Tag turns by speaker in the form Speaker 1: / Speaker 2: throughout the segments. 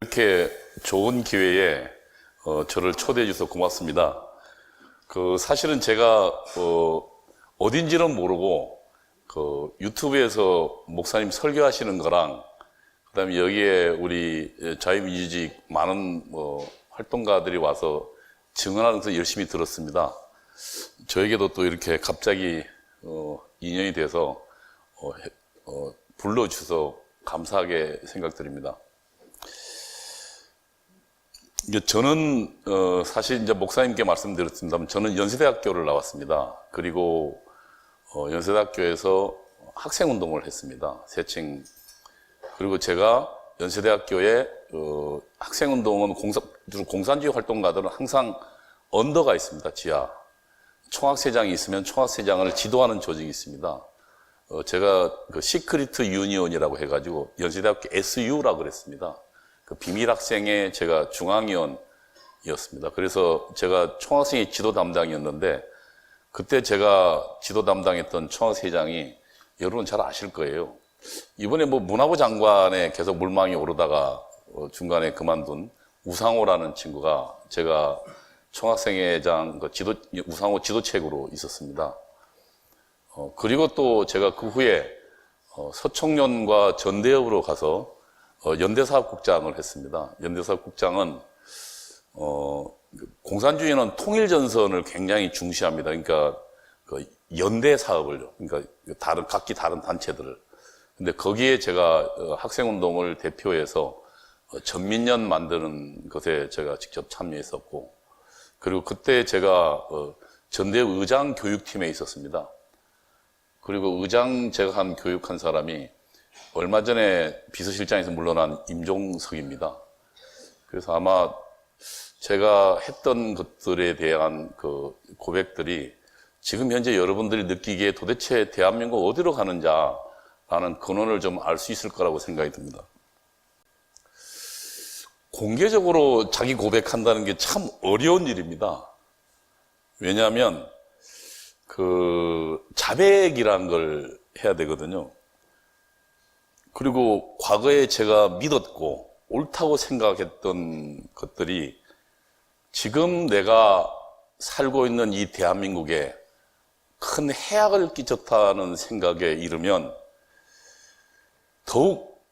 Speaker 1: 이렇게 좋은 기회에 저를 초대해 주셔서 고맙습니다. 사실은 제가 어딘지는 모르고 유튜브에서 목사님 설교하시는 거랑 그다음에 여기에 우리 자유민주주의 많은 활동가들이 와서 증언하면서 열심히 들었습니다. 저에게도 또 이렇게 갑자기 인연이 돼서 불러주셔서 감사하게 생각드립니다. 저는 사실 이제 목사님께 말씀드렸습니다만 저는 연세대학교를 나왔습니다. 그리고 연세대학교에서 학생운동을 했습니다. 세층. 그리고 제가 연세대학교에 학생운동은 주로 공산주의 활동가들은 항상 언더가 있습니다. 지하. 총학세장이 있으면 총학세장을 지도하는 조직이 있습니다. 제가 시크리트 유니온이라고 해가지고 연세대학교 SU라고 그랬습니다. 비밀 학생의 제가 중앙위원이었습니다. 그래서 제가 총학생회 지도 담당이었는데 그때 제가 지도 담당했던 총학회장이 여러분 잘 아실 거예요. 이번에 문화부 장관에 계속 물망이 오르다가 중간에 그만둔 우상호라는 친구가 제가 총학생회장 우상호 지도책으로 있었습니다. 그리고 또 제가 그 후에 서청년과 전대협으로 가서 연대사업국장을 했습니다. 연대사업국장은 공산주의는 통일전선을 굉장히 중시합니다. 그러니까 연대 사업을요. 그러니까 각기 다른 단체들을. 근데 거기에 제가 학생운동을 대표해서 전민련 만드는 것에 제가 직접 참여했었고, 그리고 그때 제가 전대 의장 교육팀에 있었습니다. 그리고 의장 제가 교육한 사람이 얼마 전에 비서실장에서 물러난 임종석입니다. 그래서 아마 제가 했던 것들에 대한 고백들이 지금 현재 여러분들이 느끼기에 도대체 대한민국 어디로 가는지라는 근원을 좀 알 수 있을 거라고 생각이 듭니다. 공개적으로 자기 고백한다는 게 참 어려운 일입니다. 왜냐하면 자백이라는 걸 해야 되거든요. 그리고 과거에 제가 믿었고 옳다고 생각했던 것들이 지금 내가 살고 있는 이 대한민국에 큰 해악을 끼쳤다는 생각에 이르면 더욱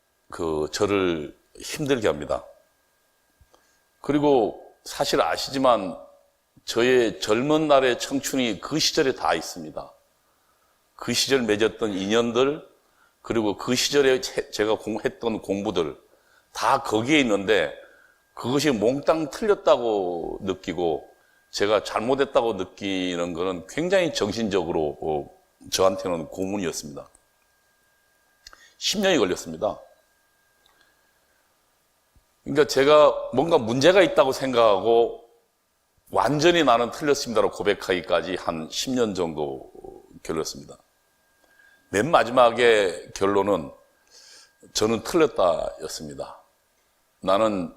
Speaker 1: 저를 힘들게 합니다. 그리고 사실 아시지만 저의 젊은 날의 청춘이 그 시절에 다 있습니다. 그 시절 맺었던 인연들, 그리고 그 시절에 제가 했던 공부들 다 거기에 있는데 그것이 몽땅 틀렸다고 느끼고 제가 잘못했다고 느끼는 것은 굉장히 정신적으로 저한테는 고문이었습니다. 10년이 걸렸습니다. 그러니까 제가 뭔가 문제가 있다고 생각하고 완전히 나는 틀렸습니다라고 고백하기까지 한 10년 정도 걸렸습니다. 맨 마지막에 결론은 저는 틀렸다였습니다. 나는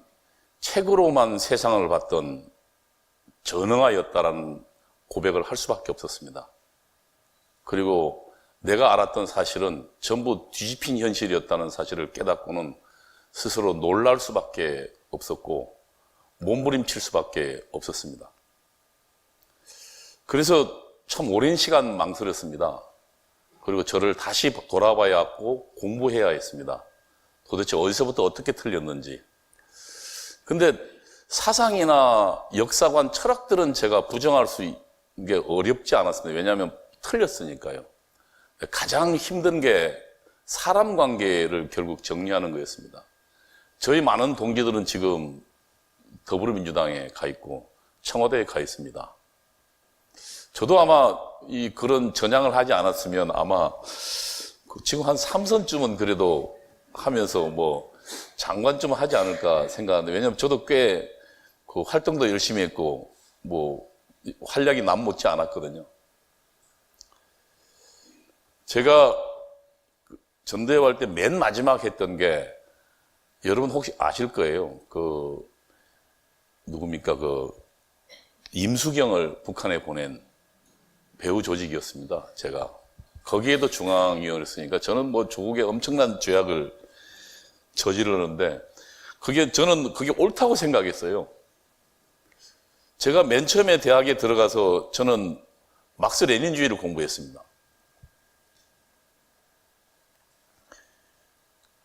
Speaker 1: 책으로만 세상을 봤던 전능하였다라는 고백을 할 수밖에 없었습니다. 그리고 내가 알았던 사실은 전부 뒤집힌 현실이었다는 사실을 깨닫고는 스스로 놀랄 수밖에 없었고 몸부림칠 수밖에 없었습니다. 그래서 참 오랜 시간 망설였습니다. 그리고 저를 다시 돌아봐야 했고 공부해야 했습니다. 도대체 어디서부터 어떻게 틀렸는지. 근데 사상이나 역사관, 철학들은 제가 부정할 수 있는 게 어렵지 않았습니다. 왜냐하면 틀렸으니까요. 가장 힘든 게 사람 관계를 결국 정리하는 거였습니다. 저희 많은 동기들은 지금 더불어민주당에 가 있고 청와대에 가 있습니다. 저도 아마 그런 전향을 하지 않았으면 아마 지금 한 3선쯤은 그래도 하면서 장관쯤 하지 않을까 생각하는데, 왜냐면 저도 꽤 활동도 열심히 했고 활약이 남 못지 않았거든요. 제가 전대회 할 때 맨 마지막 했던 게 여러분 혹시 아실 거예요. 누굽니까? 임수경을 북한에 보낸 배후 조직이었습니다. 제가 거기에도 중앙위원을 했으니까 저는 조국에 엄청난 죄악을 저지르는데 저는 그게 옳다고 생각했어요. 제가 맨 처음에 대학에 들어가서 저는 막스 레닌주의를 공부했습니다.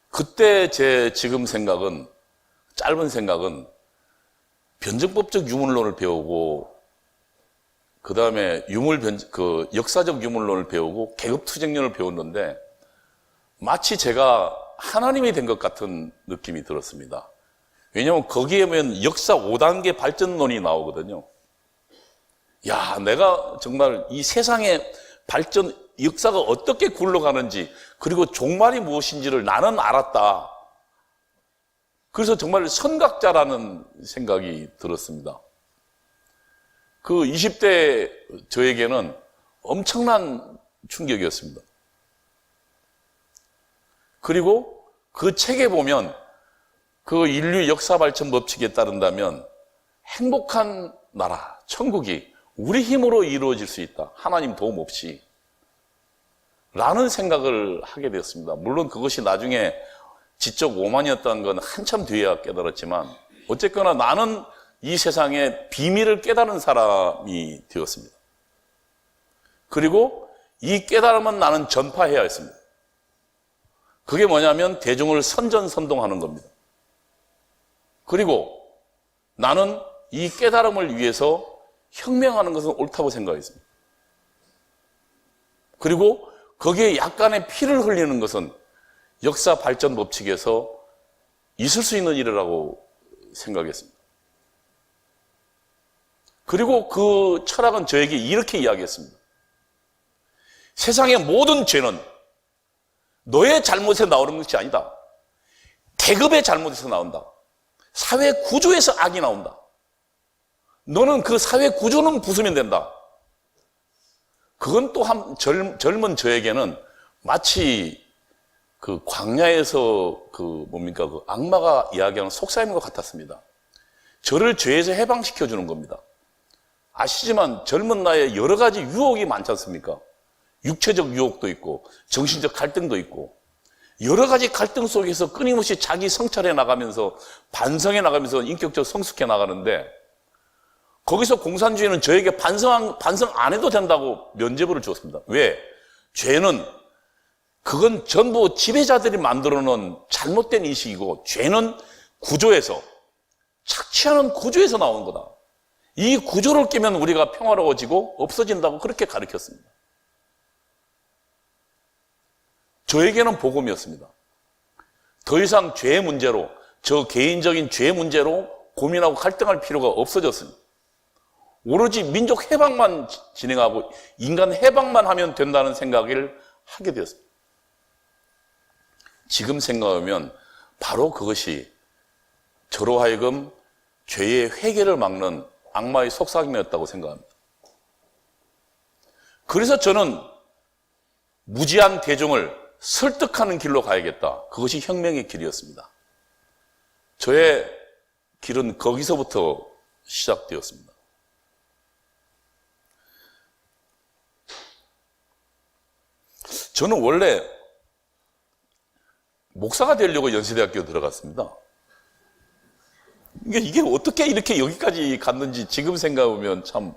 Speaker 1: 그때 제 지금 생각은, 짧은 생각은 변증법적 유물론을 배우고, 그 다음에 역사적 유물론을 배우고, 계급투쟁론을 배웠는데, 마치 제가 하나님이 된 것 같은 느낌이 들었습니다. 왜냐하면 거기에 보면 역사 5단계 발전론이 나오거든요. 야, 내가 정말 이 세상의 발전, 역사가 어떻게 굴러가는지, 그리고 종말이 무엇인지를 나는 알았다. 그래서 정말 선각자라는 생각이 들었습니다. 그 20대 저에게는 엄청난 충격이었습니다. 그리고 그 책에 보면 그 인류 역사 발전 법칙에 따른다면 행복한 나라, 천국이 우리 힘으로 이루어질 수 있다. 하나님 도움 없이. 라는 생각을 하게 되었습니다. 물론 그것이 나중에 지적 오만이었다는 건 한참 뒤에야 깨달았지만 어쨌거나 나는 이 세상의 비밀을 깨달은 사람이 되었습니다. 그리고 이 깨달음은 나는 전파해야 했습니다. 그게 뭐냐면 대중을 선전선동하는 겁니다. 그리고 나는 이 깨달음을 위해서 혁명하는 것은 옳다고 생각했습니다. 그리고 거기에 약간의 피를 흘리는 것은 역사 발전 법칙에서 있을 수 있는 일이라고 생각했습니다. 그리고 그 철학은 저에게 이렇게 이야기했습니다. 세상의 모든 죄는 너의 잘못에 나오는 것이 아니다. 계급의 잘못에서 나온다. 사회 구조에서 악이 나온다. 너는 그 사회 구조는 부수면 된다. 그건 또한 젊은 저에게는 마치 그 광야에서 그 악마가 이야기하는 속삭임인 것 같았습니다. 저를 죄에서 해방시켜 주는 겁니다. 아시지만 젊은 나이에 여러 가지 유혹이 많지 않습니까? 육체적 유혹도 있고 정신적 갈등도 있고 여러 가지 갈등 속에서 끊임없이 자기 성찰해 나가면서 반성해 나가면서 인격적 성숙해 나가는데 거기서 공산주의는 저에게 반성 안 해도 된다고 면죄부를 줬습니다. 왜? 죄는 그건 전부 지배자들이 만들어 놓은 잘못된 인식이고 죄는 구조에서 착취하는 구조에서 나온 거다. 이 구조를 깨면 우리가 평화로워지고 없어진다고 그렇게 가르쳤습니다. 저에게는 복음이었습니다. 더 이상 죄의 문제로, 저 개인적인 죄의 문제로 고민하고 갈등할 필요가 없어졌습니다. 오로지 민족 해방만 진행하고 인간 해방만 하면 된다는 생각을 하게 되었습니다. 지금 생각하면 바로 그것이 저로 하여금 죄의 회개를 막는 악마의 속삭임이었다고 생각합니다. 그래서 저는 무지한 대중을 설득하는 길로 가야겠다. 그것이 혁명의 길이었습니다. 저의 길은 거기서부터 시작되었습니다. 저는 원래 목사가 되려고 연세대학교 들어갔습니다. 이게 어떻게 이렇게 여기까지 갔는지 지금 생각해보면 참,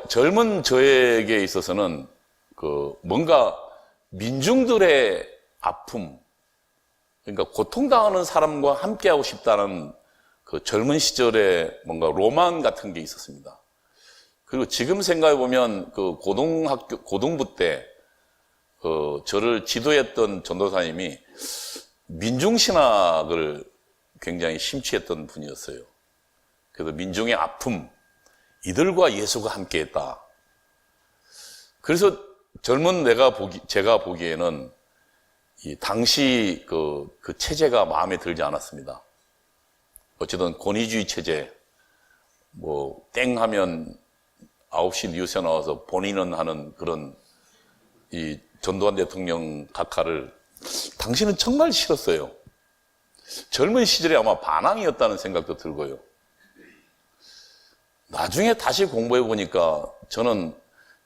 Speaker 1: 젊은 저에게 있어서는 뭔가 민중들의 아픔, 그러니까 고통당하는 사람과 함께하고 싶다는 그 젊은 시절에 뭔가 로망 같은 게 있었습니다. 그리고 지금 생각해보면 그 고등부 때 저를 지도했던 전도사님이 민중신학을 굉장히 심취했던 분이었어요. 그래서 민중의 아픔, 이들과 예수가 함께했다. 그래서 젊은 제가 보기에는 이 당시 그 체제가 마음에 들지 않았습니다. 어쨌든 권위주의 체제, 땡 하면 9시 뉴스에 나와서 본인은 하는 그런 이 전두환 대통령 각하를 당신은 정말 싫었어요. 젊은 시절에 아마 반항이었다는 생각도 들고요. 나중에 다시 공부해 보니까 저는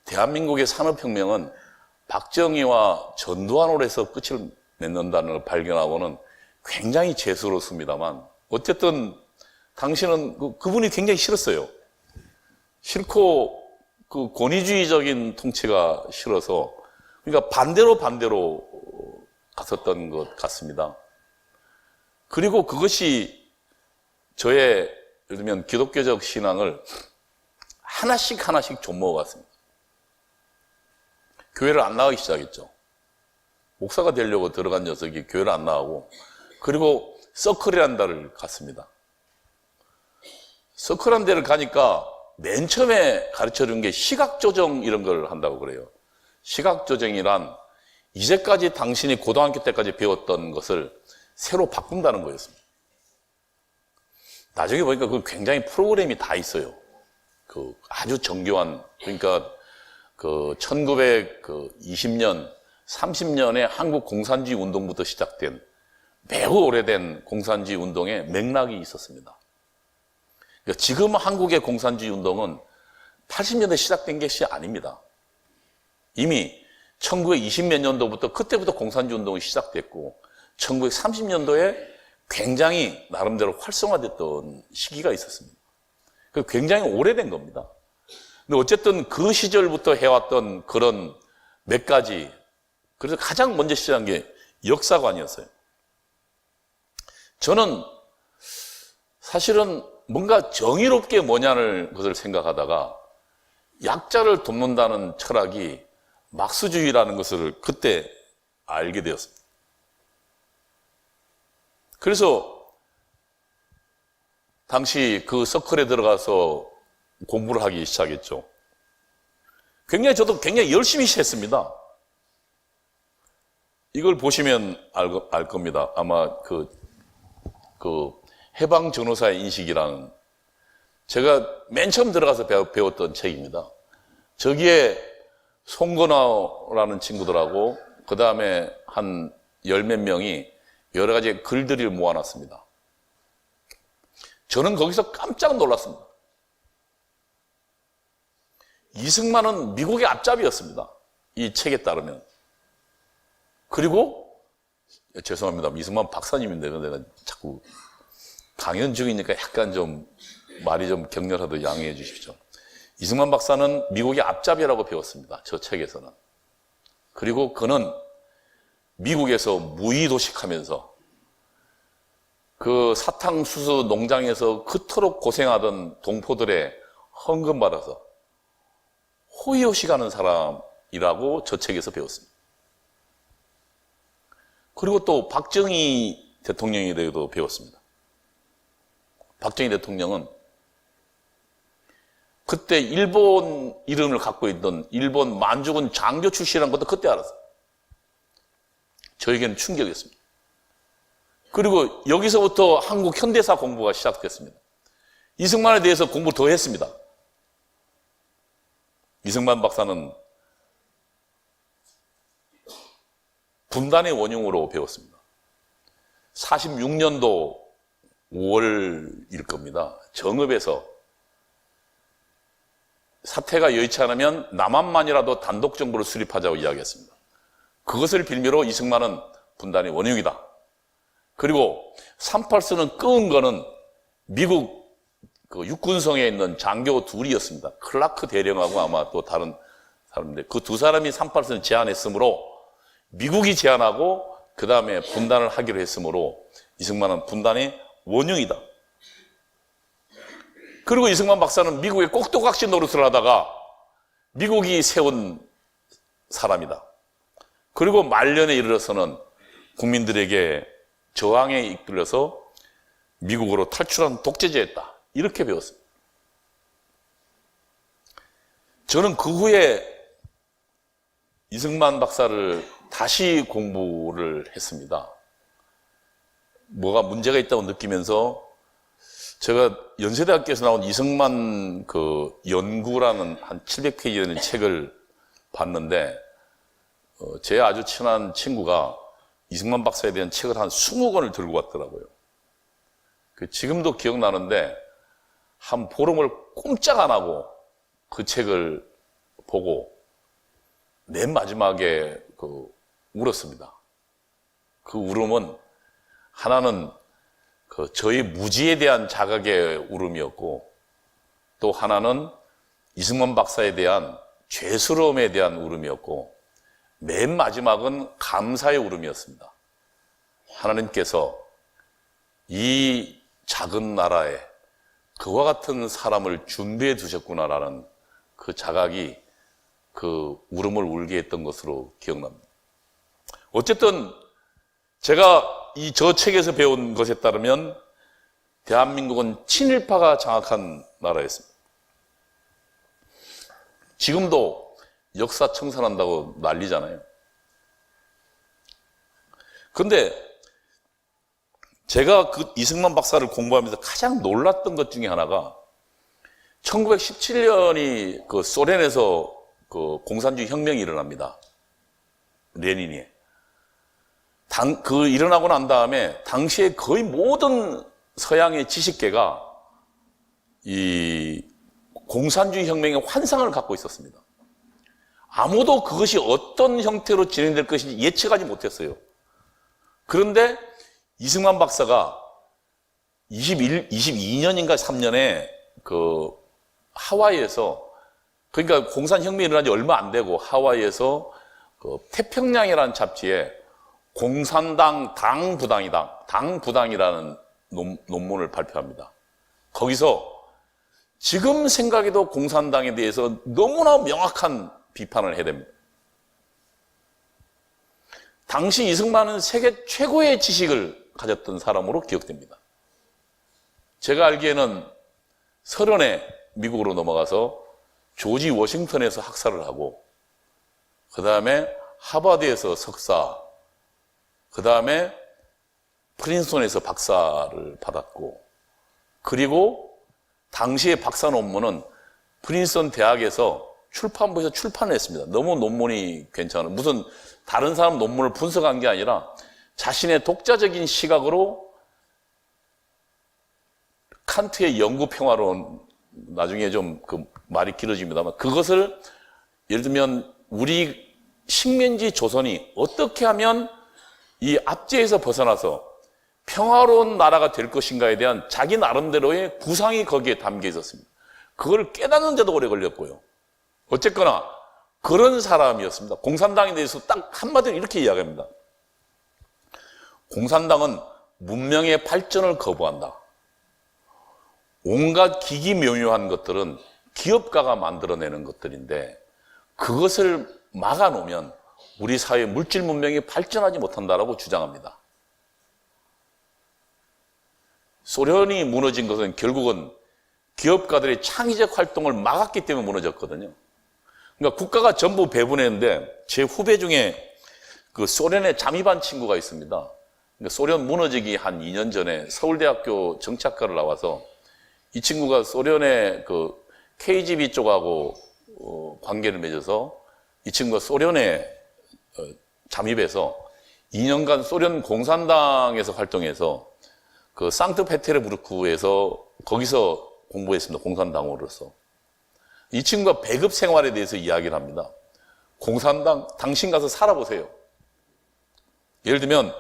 Speaker 1: 대한민국의 산업혁명은 박정희와 전두환으로 해서 끝을 맺는다는 걸 발견하고는 굉장히 죄스럽습니다만 어쨌든 당신은 그분이 굉장히 싫었어요. 싫고 그 권위주의적인 통치가 싫어서 그러니까 반대로 갔었던 것 같습니다. 그리고 그것이 저의 예를 들면 기독교적 신앙을 하나씩 좀 먹어갔습니다. 교회를 안 나가기 시작했죠. 목사가 되려고 들어간 녀석이 교회를 안 나가고, 그리고 서클이라는 데를 갔습니다. 서클이라는 데를 가니까 맨 처음에 가르쳐준 게 시각조정 이런 걸 한다고 그래요. 시각조정이란 이제까지 당신이 고등학교 때까지 배웠던 것을 새로 바꾼다는 거였습니다. 나중에 보니까 그 굉장히 프로그램이 다 있어요. 그 아주 정교한, 그러니까 그 1920년, 30년에 한국 공산주의 운동부터 시작된 매우 오래된 공산주의 운동의 맥락이 있었습니다. 그러니까 지금 한국의 공산주의 운동은 80년대 시작된 것이 아닙니다. 이미 1920몇 년도부터 그때부터 공산주의 운동이 시작됐고 1930년도에 굉장히 나름대로 활성화됐던 시기가 있었습니다. 굉장히 오래된 겁니다. 근데 어쨌든 그 시절부터 해왔던 그런 몇 가지, 그래서 가장 먼저 시작한 게 역사관이었어요. 저는 사실은 뭔가 정의롭게 뭐냐는 것을 생각하다가 약자를 돕는다는 철학이 막스주의라는 것을 그때 알게 되었습니다. 그래서 당시 그 서클에 들어가서 공부를 하기 시작했죠. 저도 굉장히 열심히 했습니다. 이걸 보시면 알 겁니다. 아마 그 해방 전후사의 인식이라는, 제가 맨 처음 들어가서 배웠던 책입니다. 저기에 송건화라는 친구들하고 그 다음에 한 열 몇 명이 여러 가지 글들을 모아놨습니다. 저는 거기서 깜짝 놀랐습니다. 이승만은 미국의 앞잡이였습니다. 이 책에 따르면. 그리고 죄송합니다. 이승만 박사님인데 내가 자꾸 강연 중이니까 약간 좀 말이 좀 격렬하도 양해해 주십시오. 이승만 박사는 미국의 앞잡이라고 배웠습니다. 저 책에서는. 그리고 그는 미국에서 무의도식하면서 그 사탕수수 농장에서 그토록 고생하던 동포들의 헌금 받아서 호의호식하는 사람이라고 저 책에서 배웠습니다. 그리고 또 박정희 대통령에 대해서도 배웠습니다. 박정희 대통령은 그때 일본 이름을 갖고 있던 일본 만주군 장교 출신이라는 것도 그때 알았어요. 저에게는 충격이었습니다. 그리고 여기서부터 한국 현대사 공부가 시작됐습니다. 이승만에 대해서 공부 더 했습니다. 이승만 박사는 분단의 원흉으로 배웠습니다. 46년도 5월일 겁니다. 정읍에서 사태가 여의치 않으면 남한만이라도 단독 정부를 수립하자고 이야기했습니다. 그것을 빌미로 이승만은 분단의 원흉이다. 그리고 38선을 끄은 거는 미국 그 육군성에 있는 장교 둘이었습니다. 클라크 대령하고 아마 또 다른 사람인데 그 두 사람이 38선을 제안했으므로 미국이 제안하고 그 다음에 분단을 하기로 했으므로 이승만은 분단의 원흉이다. 그리고 이승만 박사는 미국의 꼭두각시 노릇을 하다가 미국이 세운 사람이다. 그리고 말년에 이르러서는 국민들에게 저항에 이끌려서 미국으로 탈출한 독재자였다. 이렇게 배웠습니다. 저는 그 후에 이승만 박사를 다시 공부를 했습니다. 뭐가 문제가 있다고 느끼면서 제가 연세대학교에서 나온 이승만 그 연구라는 한 700페이지 되는 책을 봤는데 제 아주 친한 친구가 이승만 박사에 대한 책을 한 20권을 들고 왔더라고요. 지금도 기억나는데 한 보름을 꼼짝 안 하고 그 책을 보고 맨 마지막에 울었습니다. 그 울음은 하나는 그 저의 무지에 대한 자각의 울음이었고, 또 하나는 이승만 박사에 대한 죄스러움에 대한 울음이었고, 맨 마지막은 감사의 울음이었습니다. 하나님께서 이 작은 나라에 그와 같은 사람을 준비해 두셨구나라는 그 자각이 그 울음을 울게 했던 것으로 기억납니다. 어쨌든 제가 저 책에서 배운 것에 따르면 대한민국은 친일파가 장악한 나라였습니다. 지금도 역사 청산한다고 난리잖아요. 그런데 제가 그 이승만 박사를 공부하면서 가장 놀랐던 것 중에 하나가 1917년이 그 소련에서 그 공산주의 혁명이 일어납니다. 레닌이. 그 일어나고 난 다음에 당시에 거의 모든 서양의 지식계가 이 공산주의 혁명의 환상을 갖고 있었습니다. 아무도 그것이 어떤 형태로 진행될 것인지 예측하지 못했어요. 그런데 이승만 박사가 22년인가 3년에 그 하와이에서, 그러니까 공산혁명이 일어난 지 얼마 안 되고 하와이에서 그 태평양이라는 잡지에 공산당 당부당이라는 논문을 발표합니다. 거기서 지금 생각해도 공산당에 대해서 너무나 명확한 비판을 해야 됩니다. 당시 이승만은 세계 최고의 지식을 가졌던 사람으로 기억됩니다. 제가 알기에는 서른에 미국으로 넘어가서 조지 워싱턴에서 학사를 하고, 그 다음에 하버드에서 석사, 그 다음에 프린스턴에서 박사를 받았고, 그리고 당시의 박사 논문은 프린스턴 대학에서 출판부에서 출판을 했습니다. 너무 논문이 괜찮아. 무슨 다른 사람 논문을 분석한 게 아니라 자신의 독자적인 시각으로 칸트의 영구평화론, 나중에 좀 그 말이 길어집니다만, 그것을 예를 들면 우리 식민지 조선이 어떻게 하면 이 압제에서 벗어나서 평화로운 나라가 될 것인가에 대한 자기 나름대로의 구상이 거기에 담겨 있었습니다. 그걸 깨닫는 데도 오래 걸렸고요. 어쨌거나 그런 사람이었습니다. 공산당에 대해서 딱 한마디로 이렇게 이야기합니다. 공산당은 문명의 발전을 거부한다. 온갖 기기묘묘한 것들은 기업가가 만들어내는 것들인데 그것을 막아놓으면 우리 사회 물질 문명이 발전하지 못한다라고 주장합니다. 소련이 무너진 것은 결국은 기업가들의 창의적 활동을 막았기 때문에 무너졌거든요. 그러니까 국가가 전부 배분했는데 제 후배 중에 그 소련에 잠입한 친구가 있습니다. 그러니까 소련 무너지기 한 2년 전에 서울대학교 정치학과를 나와서 이 친구가 소련의 그 KGB 쪽하고 관계를 맺어서 이 친구가 소련에 잠입해서 2년간 소련 공산당에서 활동해서 그 상트페테르부르크에서 거기서 공부했습니다. 공산당으로서. 이 친구가 배급 생활에 대해서 이야기를 합니다. 공산당, 당신 가서 살아보세요. 예를 들면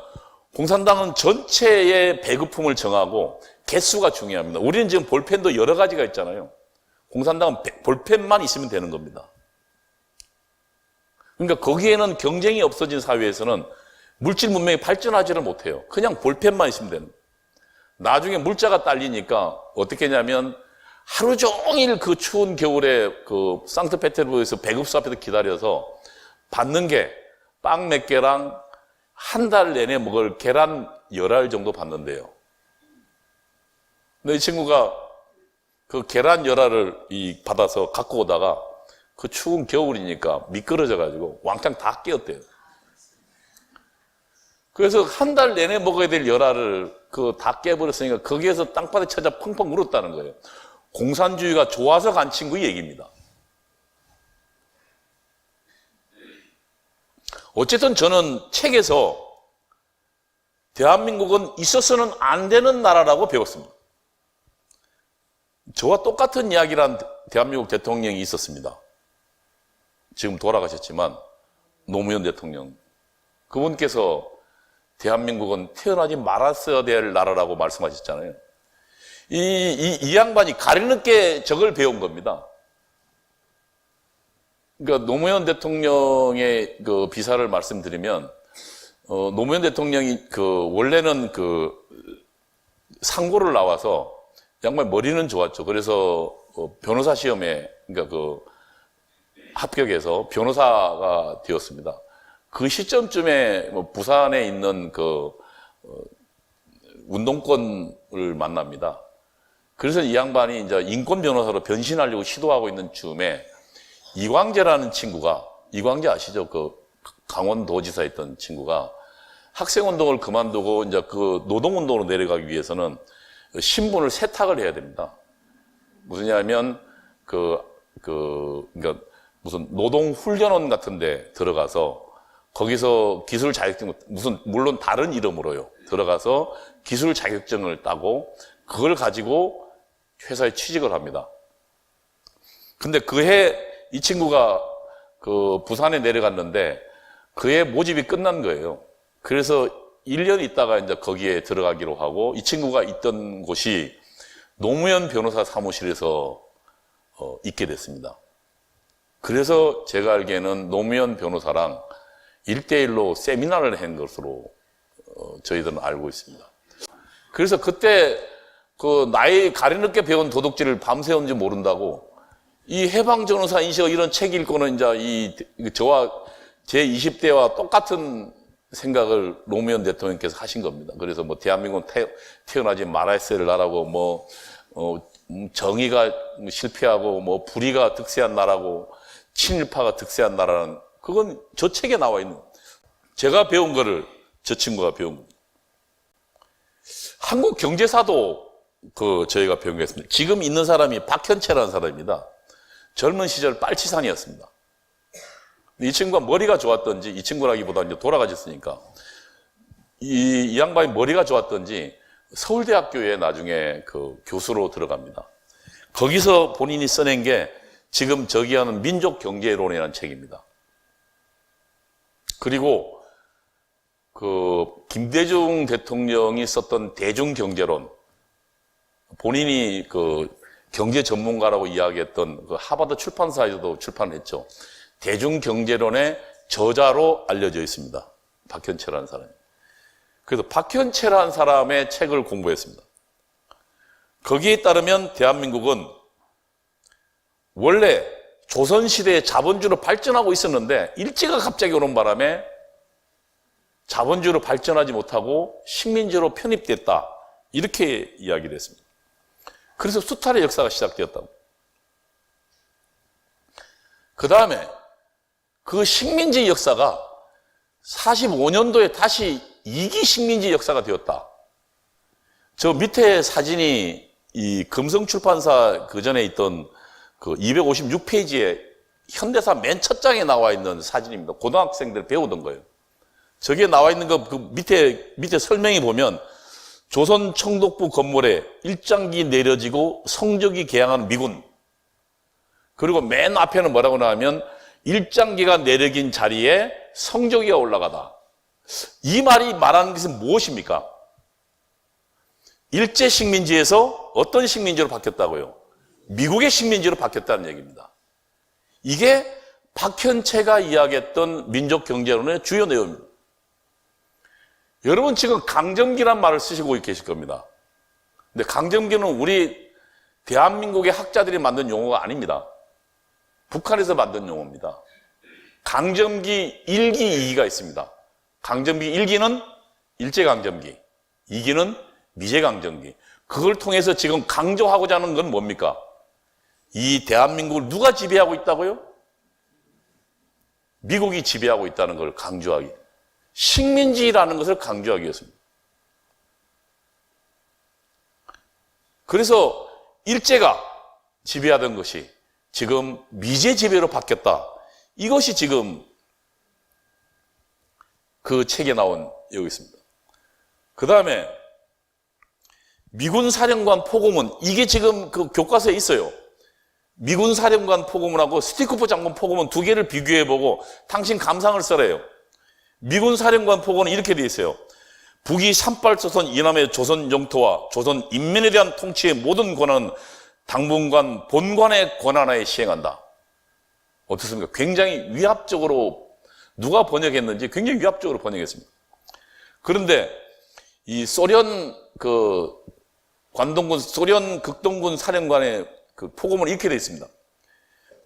Speaker 1: 공산당은 전체의 배급품을 정하고 개수가 중요합니다. 우리는 지금 볼펜도 여러 가지가 있잖아요. 공산당은 볼펜만 있으면 되는 겁니다. 그러니까 거기에는 경쟁이 없어진 사회에서는 물질 문명이 발전하지를 못해요. 그냥 볼펜만 있으면 되는 거예요. 나중에 물자가 딸리니까 어떻게 했냐면 하루 종일 그 추운 겨울에 그 상트페테르부르크에서 배급소 앞에서 기다려서 받는 게 빵 몇 개랑 한 달 내내 먹을 계란 10알 정도 받는데요. 근데 이 친구가 그 계란 10알을 받아서 갖고 오다가 그 추운 겨울이니까 미끄러져가지고 왕창 다 깨었대요. 그래서 한 달 내내 먹어야 될 10알을 그 다 깨버렸으니까 거기에서 땅바닥에 쳐져 펑펑 울었다는 거예요. 공산주의가 좋아서 간 친구의 얘기입니다. 어쨌든 저는 책에서 대한민국은 있어서는 안 되는 나라라고 배웠습니다. 저와 똑같은 이야기를 한 대한민국 대통령이 있었습니다. 지금 돌아가셨지만 노무현 대통령. 그분께서 대한민국은 태어나지 말았어야 될 나라라고 말씀하셨잖아요. 이 양반이 가리늦게 저걸 배운 겁니다. 그러니까 노무현 대통령의 그 비사를 말씀드리면, 노무현 대통령이 원래는 상고를 나와서 양반 머리는 좋았죠. 그래서 변호사 시험에, 그러니까 합격해서 변호사가 되었습니다. 그 시점쯤에 부산에 있는 운동권을 만납니다. 그래서 이 양반이 이제 인권 변호사로 변신하려고 시도하고 있는 즈음에 이광재라는 친구가, 이광재 아시죠? 강원도지사 했던 친구가 학생운동을 그만두고 이제 노동운동으로 내려가기 위해서는 신분을 세탁을 해야 됩니다. 무슨냐면 그러니까 무슨 노동훈련원 같은 데 들어가서 거기서 기술 자격증, 물론 다른 이름으로요. 들어가서 기술 자격증을 따고 그걸 가지고 회사에 취직을 합니다. 근데 이 친구가 부산에 내려갔는데 그해 모집이 끝난 거예요. 그래서 1년 있다가 이제 거기에 들어가기로 하고 이 친구가 있던 곳이 노무현 변호사 사무실에서 있게 됐습니다. 그래서 제가 알기에는 노무현 변호사랑 1대1로 세미나를 한 것으로 저희들은 알고 있습니다. 그래서 그때 나이 가리늦게 배운 도둑질을 밤새운지 모른다고 이 해방전호사 인식을 이런 책 읽고는 이제 저와 제 20대와 똑같은 생각을 노무현 대통령께서 하신 겁니다. 그래서 대한민국은 태어나지 말았어야 할 나라고 정의가 실패하고 불의가 득세한 나라고 친일파가 득세한 나라는 그건 저 책에 나와 있는, 제가 배운 거를 저 친구가 배운 겁니다. 한국 경제사도 저희가 배운 게 있습니다. 지금 있는 사람이 박현채라는 사람입니다. 젊은 시절 빨치산이었습니다. 이 친구가 머리가 좋았던지, 이 친구라기보다 이제 돌아가셨으니까, 이 양반이 머리가 좋았던지 서울대학교에 나중에 교수로 들어갑니다. 거기서 본인이 써낸 게 지금 저기 하는 민족경제론이라는 책입니다. 그리고 김대중 대통령이 썼던 대중경제론, 본인이 경제 전문가라고 이야기했던 하버드 출판사에서도 출판했죠. 대중경제론의 저자로 알려져 있습니다. 박현채라는 사람이. 그래서 박현채라는 사람의 책을 공부했습니다. 거기에 따르면 대한민국은 원래 조선시대에 자본주의로 발전하고 있었는데 일제가 갑자기 오는 바람에 자본주의로 발전하지 못하고 식민지로 편입됐다. 이렇게 이야기를 했습니다. 그래서 수탈의 역사가 시작되었다고. 그 다음에 그 식민지 역사가 45년도에 다시 2기 식민지 역사가 되었다. 저 밑에 사진이 이 금성출판사 그 전에 있던 256페이지에 현대사 맨 첫 장에 나와 있는 사진입니다. 고등학생들 배우던 거예요. 저기에 나와 있는 밑에 설명이 보면 조선 청독부 건물에 일장기 내려지고 성적이 개항한 미군. 그리고 맨 앞에는 뭐라고 나오면 일장기가 내려진 자리에 성적이가 올라가다. 이 말이 말하는 것은 무엇입니까? 일제 식민지에서 어떤 식민지로 바뀌었다고요? 미국의 식민지로 바뀌었다는 얘기입니다. 이게 박현채가 이야기했던 민족경제론의 주요 내용입니다. 여러분 지금 강점기란 말을 쓰시고 계실 겁니다. 근데 강점기는 우리 대한민국의 학자들이 만든 용어가 아닙니다. 북한에서 만든 용어입니다. 강점기 1기, 2기가 있습니다. 강점기 1기는 일제강점기, 2기는 미제강점기. 그걸 통해서 지금 강조하고자 하는 건 뭡니까? 이 대한민국을 누가 지배하고 있다고요? 미국이 지배하고 있다는 걸 강조하기. 식민지라는 것을 강조하기 위해서입니다. 그래서 일제가 지배하던 것이 지금 미제 지배로 바뀌었다. 이것이 지금 그 책에 나온 여기 있습니다. 그 다음에 미군 사령관 포고문, 이게 지금 그 교과서에 있어요. 미군 사령관 포고문하고 스티커프 장군 포고문 두 개를 비교해보고 당신 감상을 써래요. 미군 사령관 포고는 이렇게 돼 있어요. 북이 산발조선 이남의 조선 영토와 조선 인민에 대한 통치의 모든 권한은 당분간 본관의 권한하에 시행한다. 어떻습니까? 굉장히 위압적으로 누가 번역했는지 굉장히 위압적으로 번역했습니다. 그런데 이 소련 관동군 소련 극동군 사령관의 그 포고문은 이렇게 되어 있습니다.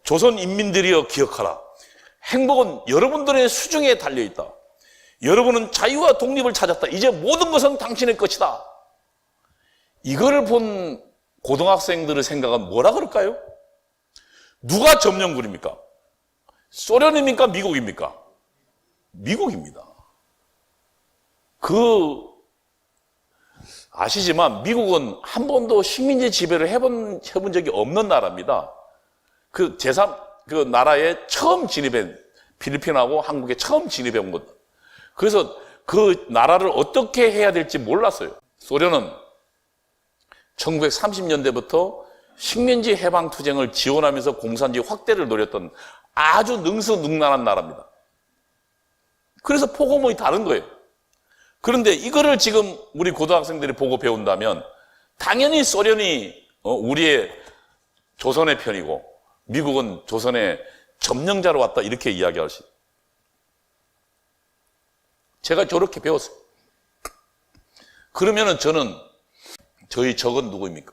Speaker 1: 조선 인민들이여 기억하라. 행복은 여러분들의 수중에 달려 있다. 여러분은 자유와 독립을 찾았다. 이제 모든 것은 당신의 것이다. 이걸 본 고등학생들의 생각은 뭐라 그럴까요? 누가 점령군입니까? 소련입니까? 미국입니까? 미국입니다. 아시지만 미국은 한 번도 식민지 지배를 해본 적이 없는 나라입니다. 그 나라에 처음 진입한 필리핀하고 한국에 처음 진입해 온 것. 그래서 그 나라를 어떻게 해야 될지 몰랐어요. 소련은 1930년대부터 식민지 해방 투쟁을 지원하면서 공산주의 확대를 노렸던 아주 능수능란한 나라입니다. 그래서 포고문이 다른 거예요. 그런데 이거를 지금 우리 고등학생들이 보고 배운다면 당연히 소련이 우리의 조선의 편이고 미국은 조선의 점령자로 왔다 이렇게 이야기할 수 있어요. 제가 저렇게 배웠어요. 그러면은 저희 적은 누구입니까?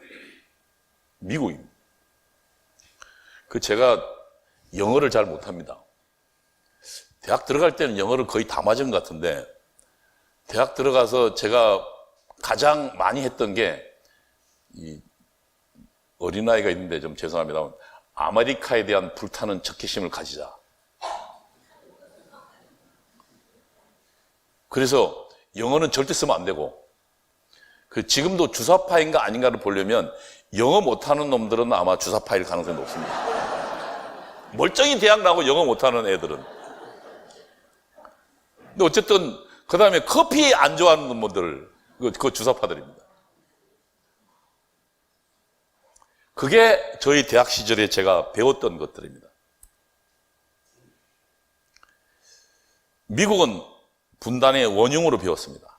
Speaker 1: 미국입니다. 제가 영어를 잘 못합니다. 대학 들어갈 때는 영어를 거의 다 맞은 것 같은데 대학 들어가서 제가 가장 많이 했던 게 이 어린아이가 있는데 좀 죄송합니다. 아메리카에 대한 불타는 적개심을 가지자. 그래서 영어는 절대 쓰면 안 되고 지금도 주사파인가 아닌가를 보려면 영어 못하는 놈들은 아마 주사파일 가능성이 높습니다. 멀쩡히 대학 나오고 영어 못하는 애들은. 근데 어쨌든 그 다음에 커피 안 좋아하는 놈들 그거 주사파들입니다. 그게 저희 대학 시절에 제가 배웠던 것들입니다. 미국은 분단의 원흉으로 배웠습니다.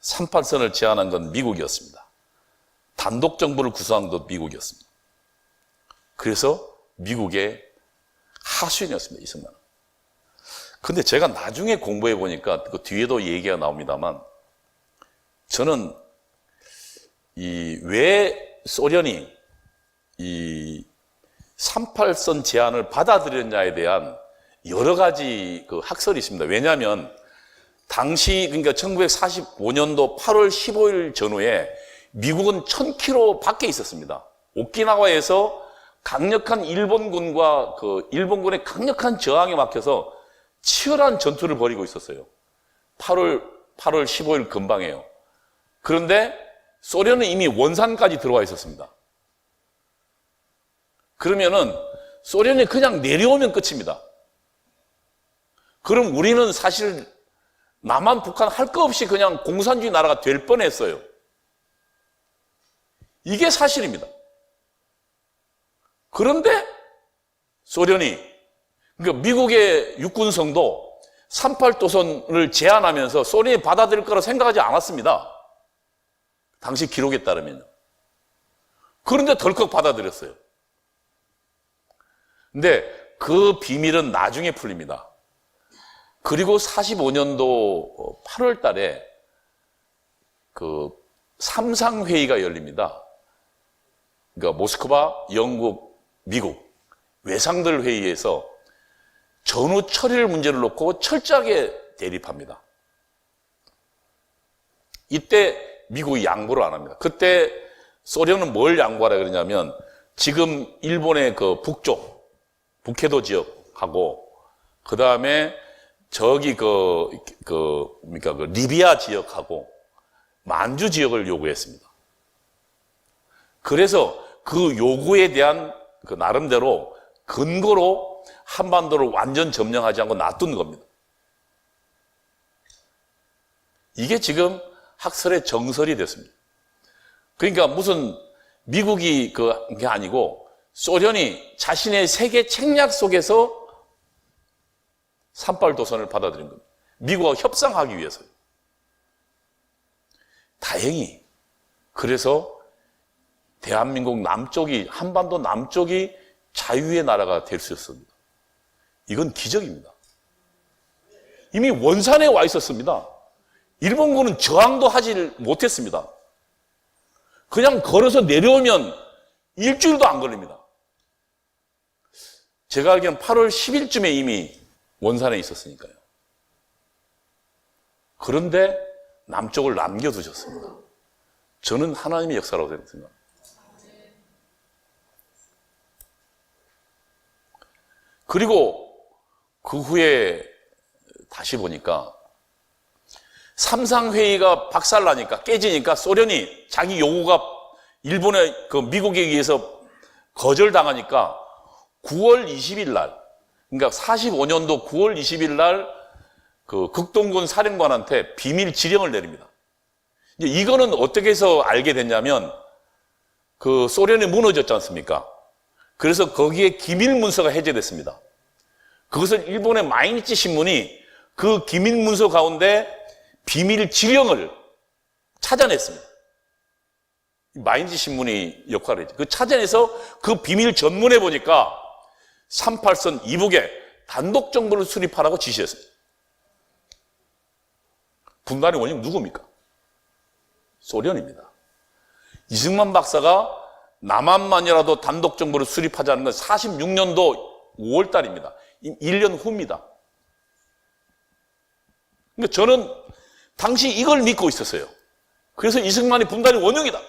Speaker 1: 38선을 제안한 건 미국이었습니다. 단독 정부를 구성한 것도 미국이었습니다. 그래서 미국의 하수인이었습니다. 이승만은. 근데 제가 나중에 공부해 보니까 그 뒤에도 얘기가 나옵니다만 저는 왜 소련이 이 38선 제안을 받아들였냐에 대한 여러 가지 학설이 있습니다. 왜냐하면 당시 그러니까 1945년도 8월 15일 전후에 미국은 1000km 밖에 있었습니다. 오키나와에서 강력한 일본군과 일본군의 강력한 저항에 막혀서 치열한 전투를 벌이고 있었어요. 8월 15일 근방에요. 그런데 소련은 이미 원산까지 들어와 있었습니다. 그러면은 소련이 그냥 내려오면 끝입니다. 그럼 우리는 사실 남한, 북한 할 거 없이 그냥 공산주의 나라가 될 뻔했어요. 이게 사실입니다. 그런데 소련이, 그러니까 미국의 육군성도 38도선을 제안하면서 소련이 받아들일 거라 생각하지 않았습니다. 당시 기록에 따르면요. 그런데 덜컥 받아들였어요. 근데 그 비밀은 나중에 풀립니다. 그리고 45년도 8월 달에 삼상회의가 열립니다. 그러니까 모스크바, 영국, 미국 외상들 회의에서 전후 처리를 문제를 놓고 철저하게 대립합니다. 이때 미국이 양보를 안 합니다. 그때 소련은 뭘 양보하라 그러냐면 지금 일본의 북쪽 북해도 지역하고 그 다음에 저기 리비아 지역하고 만주 지역을 요구했습니다. 그래서 그 요구에 대한 나름대로 근거로 한반도를 완전 점령하지 않고 놔둔 겁니다. 이게 지금 학설의 정설이 됐습니다. 그러니까 무슨 미국이 그게 아니고 소련이 자신의 세계 책략 속에서 산발도선을 받아들인 겁니다. 미국과 협상하기 위해서요. 다행히 그래서 대한민국 남쪽이, 한반도 남쪽이 자유의 나라가 될 수 있었습니다. 이건 기적입니다. 이미 원산에 와 있었습니다. 일본군은 저항도 하지 못했습니다. 그냥 걸어서 내려오면 일주일도 안 걸립니다. 제가 알기로는 8월 10일쯤에 이미 원산에 있었으니까요. 그런데 남쪽을 남겨두셨습니다. 저는 하나님의 역사라고 생각합니다. 그리고 그 후에 다시 보니까 삼상회의가 박살나니까, 깨지니까 소련이 자기 요구가 일본의 그 미국에 의해서 거절당하니까 9월 20일 날, 그러니까 45년도 9월 20일 날 그 극동군 사령관한테 비밀 지령을 내립니다. 이거는 어떻게 해서 알게 됐냐면 그 소련이 무너졌지 않습니까? 그래서 거기에 기밀 문서가 해제됐습니다. 그것을 일본의 마이니치 신문이 그 기밀 문서 가운데 비밀 지령을 찾아냈습니다. 마이니치 신문이 역할을 했죠. 그 찾아내서 그 비밀 전문에 보니까 38선 이북에 단독 정부를 수립하라고 지시했습니다. 분단의 원인 누굽니까? 소련입니다. 이승만 박사가 남한만이라도 단독 정부를 수립하자는 건 46년도 5월 달입니다. 1년 후입니다. 그러니까 저는 당시 이걸 믿고 있었어요. 그래서 이승만이 분단의 원흉이다.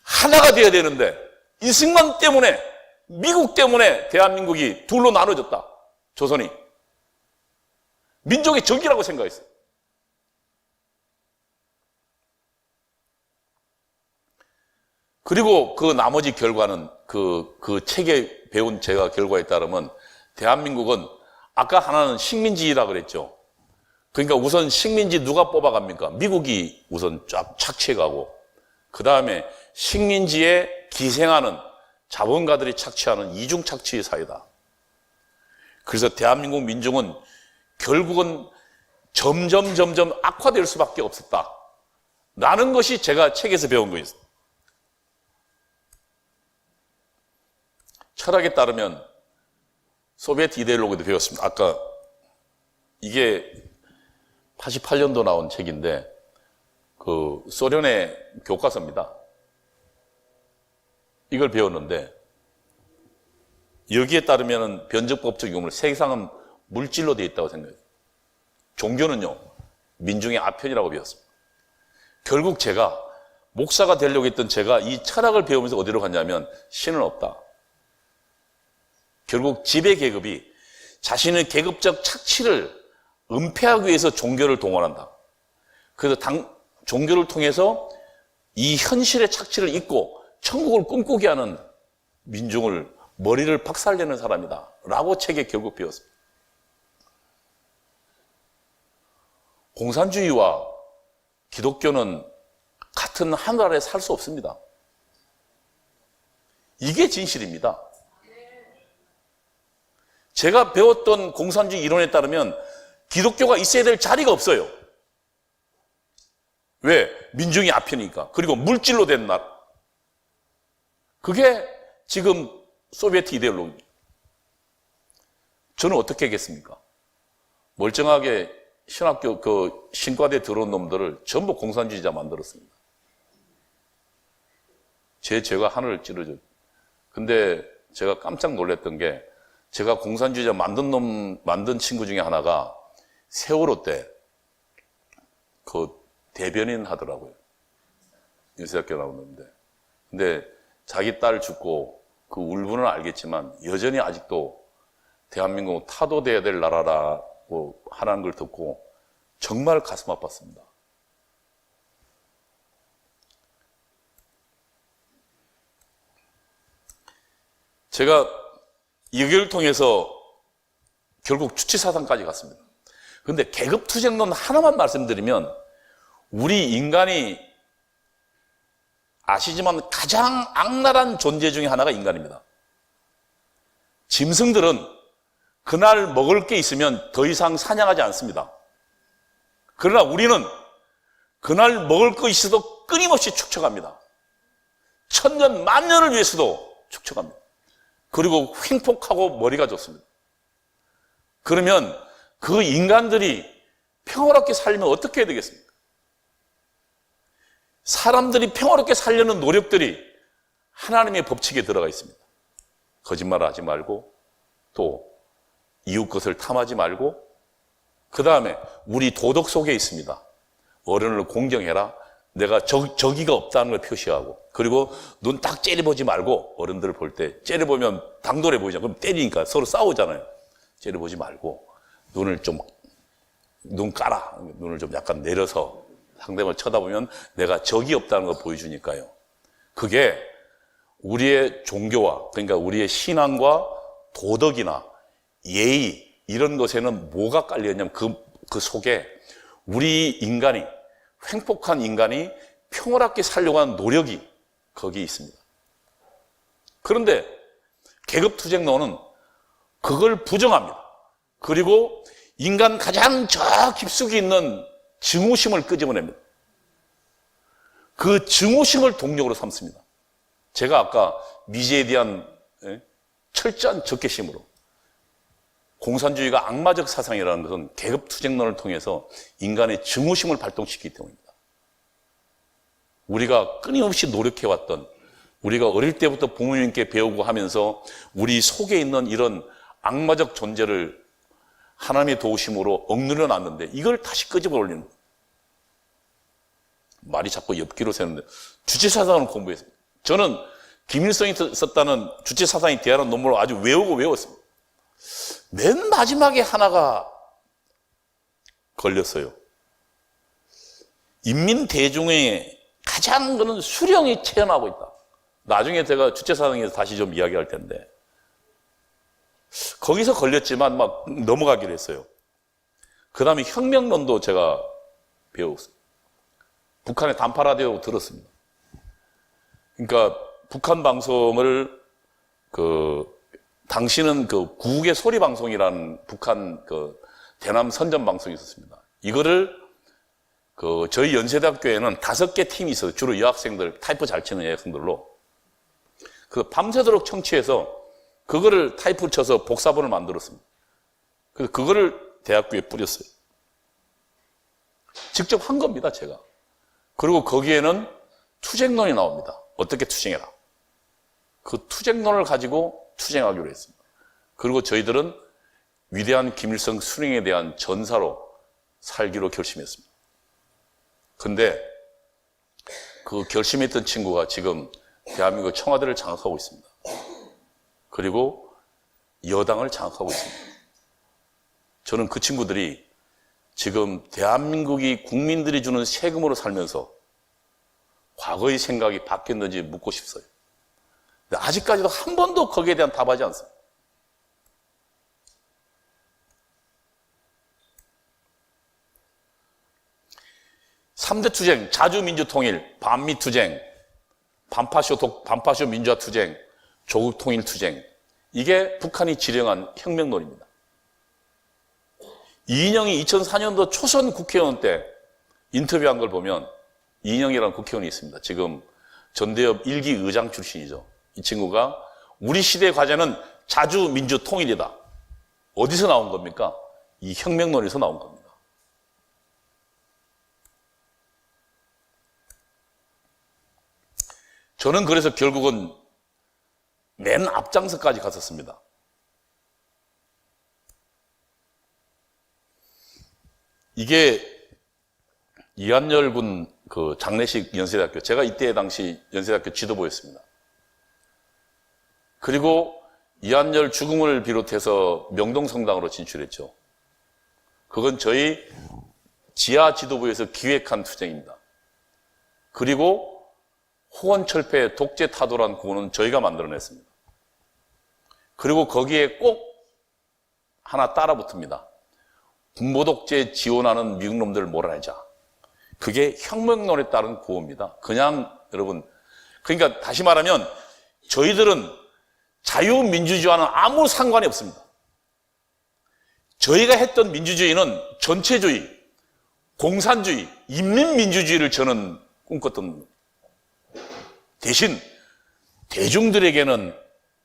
Speaker 1: 하나가 되어야 되는데 이승만 때문에, 미국 때문에 대한민국이 둘로 나눠졌다. 조선이. 민족의 적이라고 생각했어요. 그리고 그 나머지 결과는 그 책에 배운 제가 결과에 따르면 대한민국은 아까 하나는 식민지라 그랬죠. 그러니까 우선 식민지 누가 뽑아갑니까? 미국이 우선 쫙 착취해가고 그 다음에 식민지에 기생하는 자본가들이 착취하는 이중 착취의 사회다. 그래서 대한민국 민중은 결국은 점점 악화될 수밖에 없었다. 라는 것이 제가 책에서 배운 거였습니다. 철학에 따르면 소비에트 이데올로기도 배웠습니다. 아까 이게 88년도 나온 책인데 그 소련의 교과서입니다. 이걸 배웠는데 여기에 따르면 변증법적 유물, 세상은 물질로 되어 있다고 생각해요. 종교는요, 민중의 아편이라고 배웠습니다. 결국 제가 목사가 되려고 했던 제가 이 철학을 배우면서 어디로 갔냐면 신은 없다. 결국 지배계급이 자신의 계급적 착취를 은폐하기 위해서 종교를 동원한다. 그래서 종교를 통해서 이 현실의 착취를 잊고 천국을 꿈꾸게 하는 민중을 머리를 박살내는 사람이다. 라고 책에 결국 배웠습니다. 공산주의와 기독교는 같은 하늘 아래 살 수 없습니다. 이게 진실입니다. 제가 배웠던 공산주의 이론에 따르면 기독교가 있어야 될 자리가 없어요. 왜? 민중이 아편이니까. 그리고 물질로 된 나라. 그게 지금 소비에트 이데올로기입니다. 저는 어떻게 하겠습니까? 멀쩡하게 신학교 그 신과대 들어온 놈들을 전부 공산주의자 만들었습니다. 제 죄가 하늘을 찌르죠. 근데 제가 깜짝 놀랐던 게 제가 공산주의자 만든 친구 중에 하나가 세월호 때 그 대변인 하더라고요. 연세학교 나오는데. 근데 자기 딸 죽고 그 울분은 알겠지만 여전히 아직도 대한민국은 타도돼야 될 나라라고 하라는 걸 듣고 정말 가슴 아팠습니다. 제가 여기를 통해서 결국 주치사상까지 갔습니다. 그런데 계급투쟁론 하나만 말씀드리면 우리 인간이 아시지만 가장 악랄한 존재 중에 하나가 인간입니다. 짐승들은 그날 먹을 게 있으면 더 이상 사냥하지 않습니다. 그러나 우리는 그날 먹을 거 있어도 끊임없이 축적합니다. 천년 만년을 위해서도 축적합니다. 그리고 횡폭하고 머리가 좋습니다. 그러면 그 인간들이 평화롭게 살려면 어떻게 해야 되겠습니까? 사람들이 평화롭게 살려는 노력들이 하나님의 법칙에 들어가 있습니다. 거짓말을 하지 말고, 또 이웃 것을 탐하지 말고, 그 다음에 우리 도덕 속에 있습니다. 어른을 공경해라. 내가 적의가 없다는 걸 표시하고, 그리고 눈 딱 째려보지 말고, 어른들을 볼 때 째려보면 당돌해 보이잖아요. 그럼 때리니까 서로 싸우잖아요. 째려보지 말고 눈 깔아. 눈을 좀 약간 내려서 상대방을 쳐다보면 내가 적이 없다는 걸 보여주니까요. 그게 우리의 종교와, 그러니까 우리의 신앙과 도덕이나 예의 이런 것에는 뭐가 깔려있냐면 그 속에 우리 인간이, 횡폭한 인간이 평화롭게 살려고 하는 노력이 거기에 있습니다. 그런데 계급투쟁론은 그걸 부정합니다. 그리고 인간 가장 저 깊숙이 있는 증오심을 끄집어냅니다. 그 증오심을 동력으로 삼습니다. 제가 아까 미제에 대한 철저한 적개심으로, 공산주의가 악마적 사상이라는 것은 계급투쟁론을 통해서 인간의 증오심을 발동시키기 때문입니다. 우리가 끊임없이 노력해왔던, 우리가 어릴 때부터 부모님께 배우고 하면서 우리 속에 있는 이런 악마적 존재를 하나님의 도우심으로 억누려 놨는데 이걸 다시 끄집어 올리는 거예요. 말이 자꾸 엽기로 새는데 주체사상을 공부했습니다. 저는 김일성이 썼다는 주체사상이 대하는 논문을 아주 외웠습니다. 맨 마지막에 하나가 걸렸어요. 인민대중의 가장 그는 수령이 체현하고 있다. 나중에 제가 주체사상에서 다시 좀 이야기할 텐데, 거기서 걸렸지만 막 넘어가기로 했어요. 그 다음에 혁명론도 제가 배웠어요. 북한의 단파 라디오 들었습니다. 그러니까 북한 방송을 당시는 구국의 소리 방송이라는 북한 대남 선전 방송이 있었습니다. 이거를 저희 연세대학교에는 5개 팀이 있어요. 주로 여학생들, 타이프 잘 치는 여학생들로. 밤새도록 청취해서 그거를 타이프를 쳐서 복사본을 만들었습니다. 그래서 그거를 대학교에 뿌렸어요. 직접 한 겁니다, 제가. 그리고 거기에는 투쟁론이 나옵니다. 어떻게 투쟁해라. 그 투쟁론을 가지고 투쟁하기로 했습니다. 그리고 저희들은 위대한 김일성 수령에 대한 전사로 살기로 결심했습니다. 근데 그 결심했던 친구가 지금 대한민국 청와대를 장악하고 있습니다. 그리고 여당을 장악하고 있습니다. 저는 그 친구들이 지금 대한민국이 국민들이 주는 세금으로 살면서 과거의 생각이 바뀌었는지 묻고 싶어요. 근데 아직까지도 한 번도 거기에 대한 답하지 않습니다. 삼대 투쟁, 자주민주통일, 반미투쟁, 반파쇼 민주화투쟁, 조국통일투쟁, 이게 북한이 지령한 혁명론입니다. 이인영이 2004년도 초선 국회의원 때 인터뷰한 걸 보면, 이인영이라는 국회의원이 있습니다. 지금 전대협 1기 의장 출신이죠. 이 친구가 우리 시대의 과제는 자주민주통일이다. 어디서 나온 겁니까? 이 혁명론에서 나온 겁니다. 저는 그래서 결국은 맨 앞장서까지 갔었습니다. 이게 이한열 군 장례식 연세대학교, 제가 이때 당시 연세대학교 지도부였습니다. 그리고 이한열 죽음을 비롯해서 명동성당으로 진출했죠. 그건 저희 지하 지도부에서 기획한 투쟁입니다. 그리고 호원철폐 독재 타도란 구호는 저희가 만들어냈습니다. 그리고 거기에 꼭 하나 따라 붙습니다. 군부독재 지원하는 미국 놈들을 몰아내자. 그게 혁명론에 따른 구호입니다. 그냥 여러분, 그러니까 다시 말하면 저희들은 자유민주주의와는 아무 상관이 없습니다. 저희가 했던 민주주의는 전체주의, 공산주의, 인민민주주의를 저는 꿈꿨던 대신 대중들에게는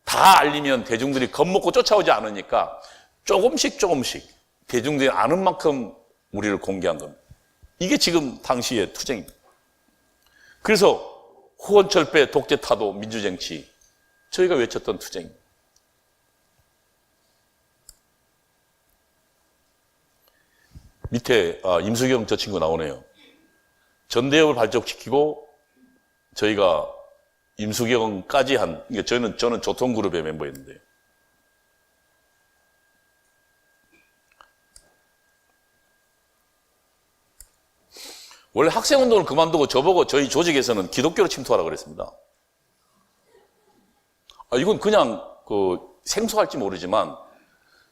Speaker 1: 다 알리면 대중들이 겁먹고 쫓아오지 않으니까 조금씩 대중들이 아는 만큼 우리를 공개한 겁니다. 이게 지금 당시의 투쟁입니다. 그래서 후원철폐, 독재타도, 민주정치, 저희가 외쳤던 투쟁입니다. 밑에 임수경 저 친구 나오네요. 전대협을 발족시키고 저희가 임수경까지 한, 저는 조통그룹의 멤버였는데요. 원래 학생운동을 그만두고 저보고 저희 조직에서는 기독교로 침투하라고 그랬습니다. 이건 그냥 생소할지 모르지만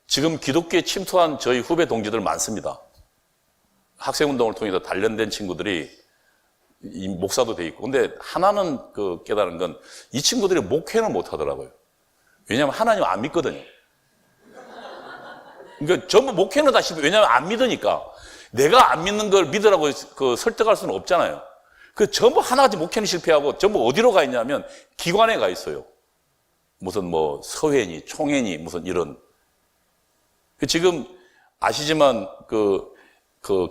Speaker 1: 지금 기독교에 침투한 저희 후배 동지들 많습니다. 학생운동을 통해서 단련된 친구들이 이 목사도 돼 있고. 근데 하나는 깨달은 건 이 친구들이 목회는 못 하더라고요. 왜냐하면 하나님 안 믿거든요. 그러니까 전부 목회는 다시, 왜냐하면 안 믿으니까. 내가 안 믿는 걸 믿으라고 설득할 수는 없잖아요. 전부 하나같이 목회는 실패하고 전부 어디로 가 있냐면 기관에 가 있어요. 무슨 서회니, 총회니, 무슨 이런. 지금 아시지만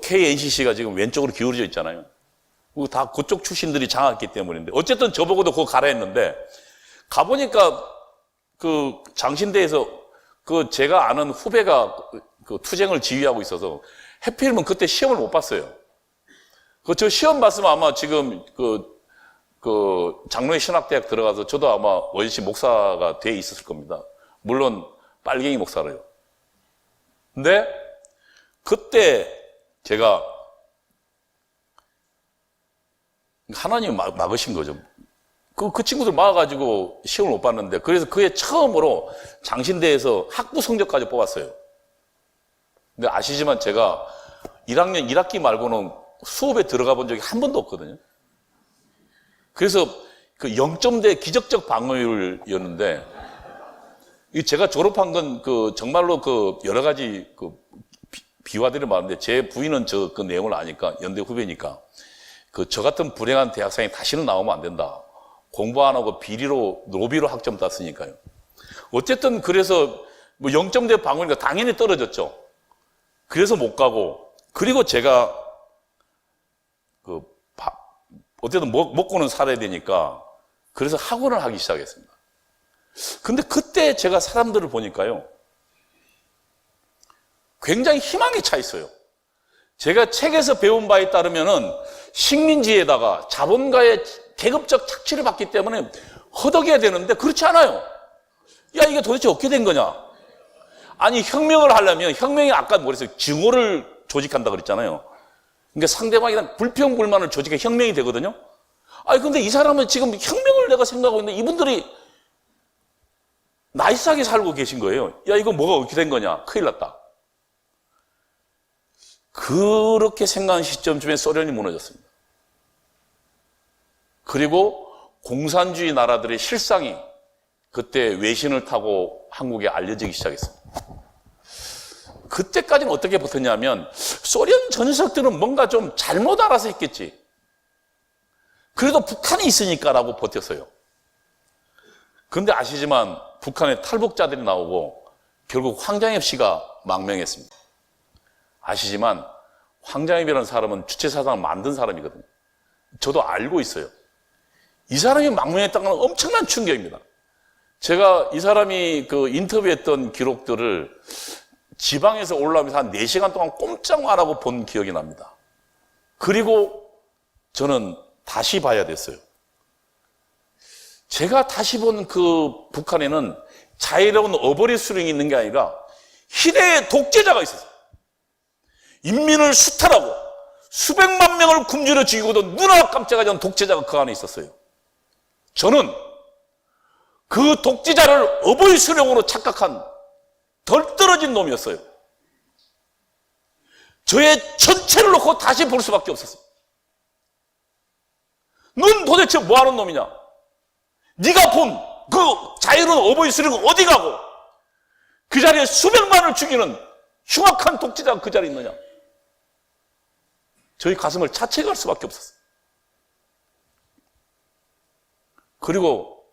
Speaker 1: KNCC가 지금 왼쪽으로 기울어져 있잖아요. 다 그쪽 출신들이 장악했기 때문인데. 어쨌든 저보고도 그거 가라 했는데, 가보니까 장신대에서 제가 아는 후배가 투쟁을 지휘하고 있어서 해필이면 그때 시험을 못 봤어요. 저 시험 봤으면 아마 지금 장로회 신학대학 들어가서 저도 아마 원시 목사가 돼 있었을 겁니다. 물론 빨갱이 목사로요. 근데 그때 제가 하나님이 막으신 거죠. 그 친구들 막아가지고 시험을 못 봤는데, 그래서 그해 처음으로 장신대에서 학부 성적까지 뽑았어요. 근데 아시지만 제가 1학년 1학기 말고는 수업에 들어가 본 적이 한 번도 없거든요. 그래서 0점대 기적적 방어율이었는데, 제가 졸업한 건 정말로 여러 가지 비화들이 많은데, 제 부인은 그 내용을 아니까, 연대 후배니까, 저 같은 불행한 대학생이 다시는 나오면 안 된다. 공부 안 하고 비리로, 로비로 학점 땄으니까요. 어쨌든 그래서 0점대 방어니까 당연히 떨어졌죠. 그래서 못 가고, 그리고 제가 어쨌든 먹고는 살아야 되니까, 그래서 학원을 하기 시작했습니다. 근데 그때 제가 사람들을 보니까요, 굉장히 희망이 차 있어요. 제가 책에서 배운 바에 따르면은 식민지에다가 자본가의 계급적 착취를 받기 때문에 허덕여야 되는데 그렇지 않아요. 야, 이게 도대체 어떻게 된 거냐? 아니, 혁명을 하려면, 혁명이 아까 뭐랬어요? 증오를 조직한다 그랬잖아요. 그러니까 상대방이랑 불평불만을 조직해 혁명이 되거든요. 근데 이 사람은 지금 혁명을 내가 생각하고 있는데 이분들이 나이스하게 살고 계신 거예요. 야, 이거 뭐가 어떻게 된 거냐? 큰일 났다. 그렇게 생각한 시점쯤에 소련이 무너졌습니다. 그리고 공산주의 나라들의 실상이 그때 외신을 타고 한국에 알려지기 시작했습니다. 그때까지는 어떻게 버텼냐면, 소련 전석들은 뭔가 좀 잘못 알아서 했겠지. 그래도 북한이 있으니까라고 버텼어요. 그런데 아시지만 북한에 탈북자들이 나오고 결국 황장엽 씨가 망명했습니다. 아시지만 황장엽이라는 사람은 주체사상을 만든 사람이거든요. 저도 알고 있어요. 이 사람이 망명했다는 건 엄청난 충격입니다. 제가 이 사람이 인터뷰했던 기록들을 지방에서 올라오면서 한 4시간 동안 꼼짝 안 하고 본 기억이 납니다. 그리고 저는 다시 봐야 됐어요. 제가 다시 본 북한에는 자유로운 어버이 수령이 있는 게 아니라 희대의 독재자가 있었어요. 인민을 수탈하고 수백만 명을 굶주려 죽이고도 눈알 깜짝하지 않은 독재자가 그 안에 있었어요. 저는 그 독재자를 어버이 수령으로 착각한 덜 떨어진 놈이었어요. 저의 전체를 놓고 다시 볼 수밖에 없었어요. 넌 도대체 뭐하는 놈이냐? 네가 본 그 자유로운 어버이 수령은 어디 가고 그 자리에 수백만을 죽이는 흉악한 독재자가 그 자리에 있느냐? 저희 가슴을 자책할 수밖에 없었어요. 그리고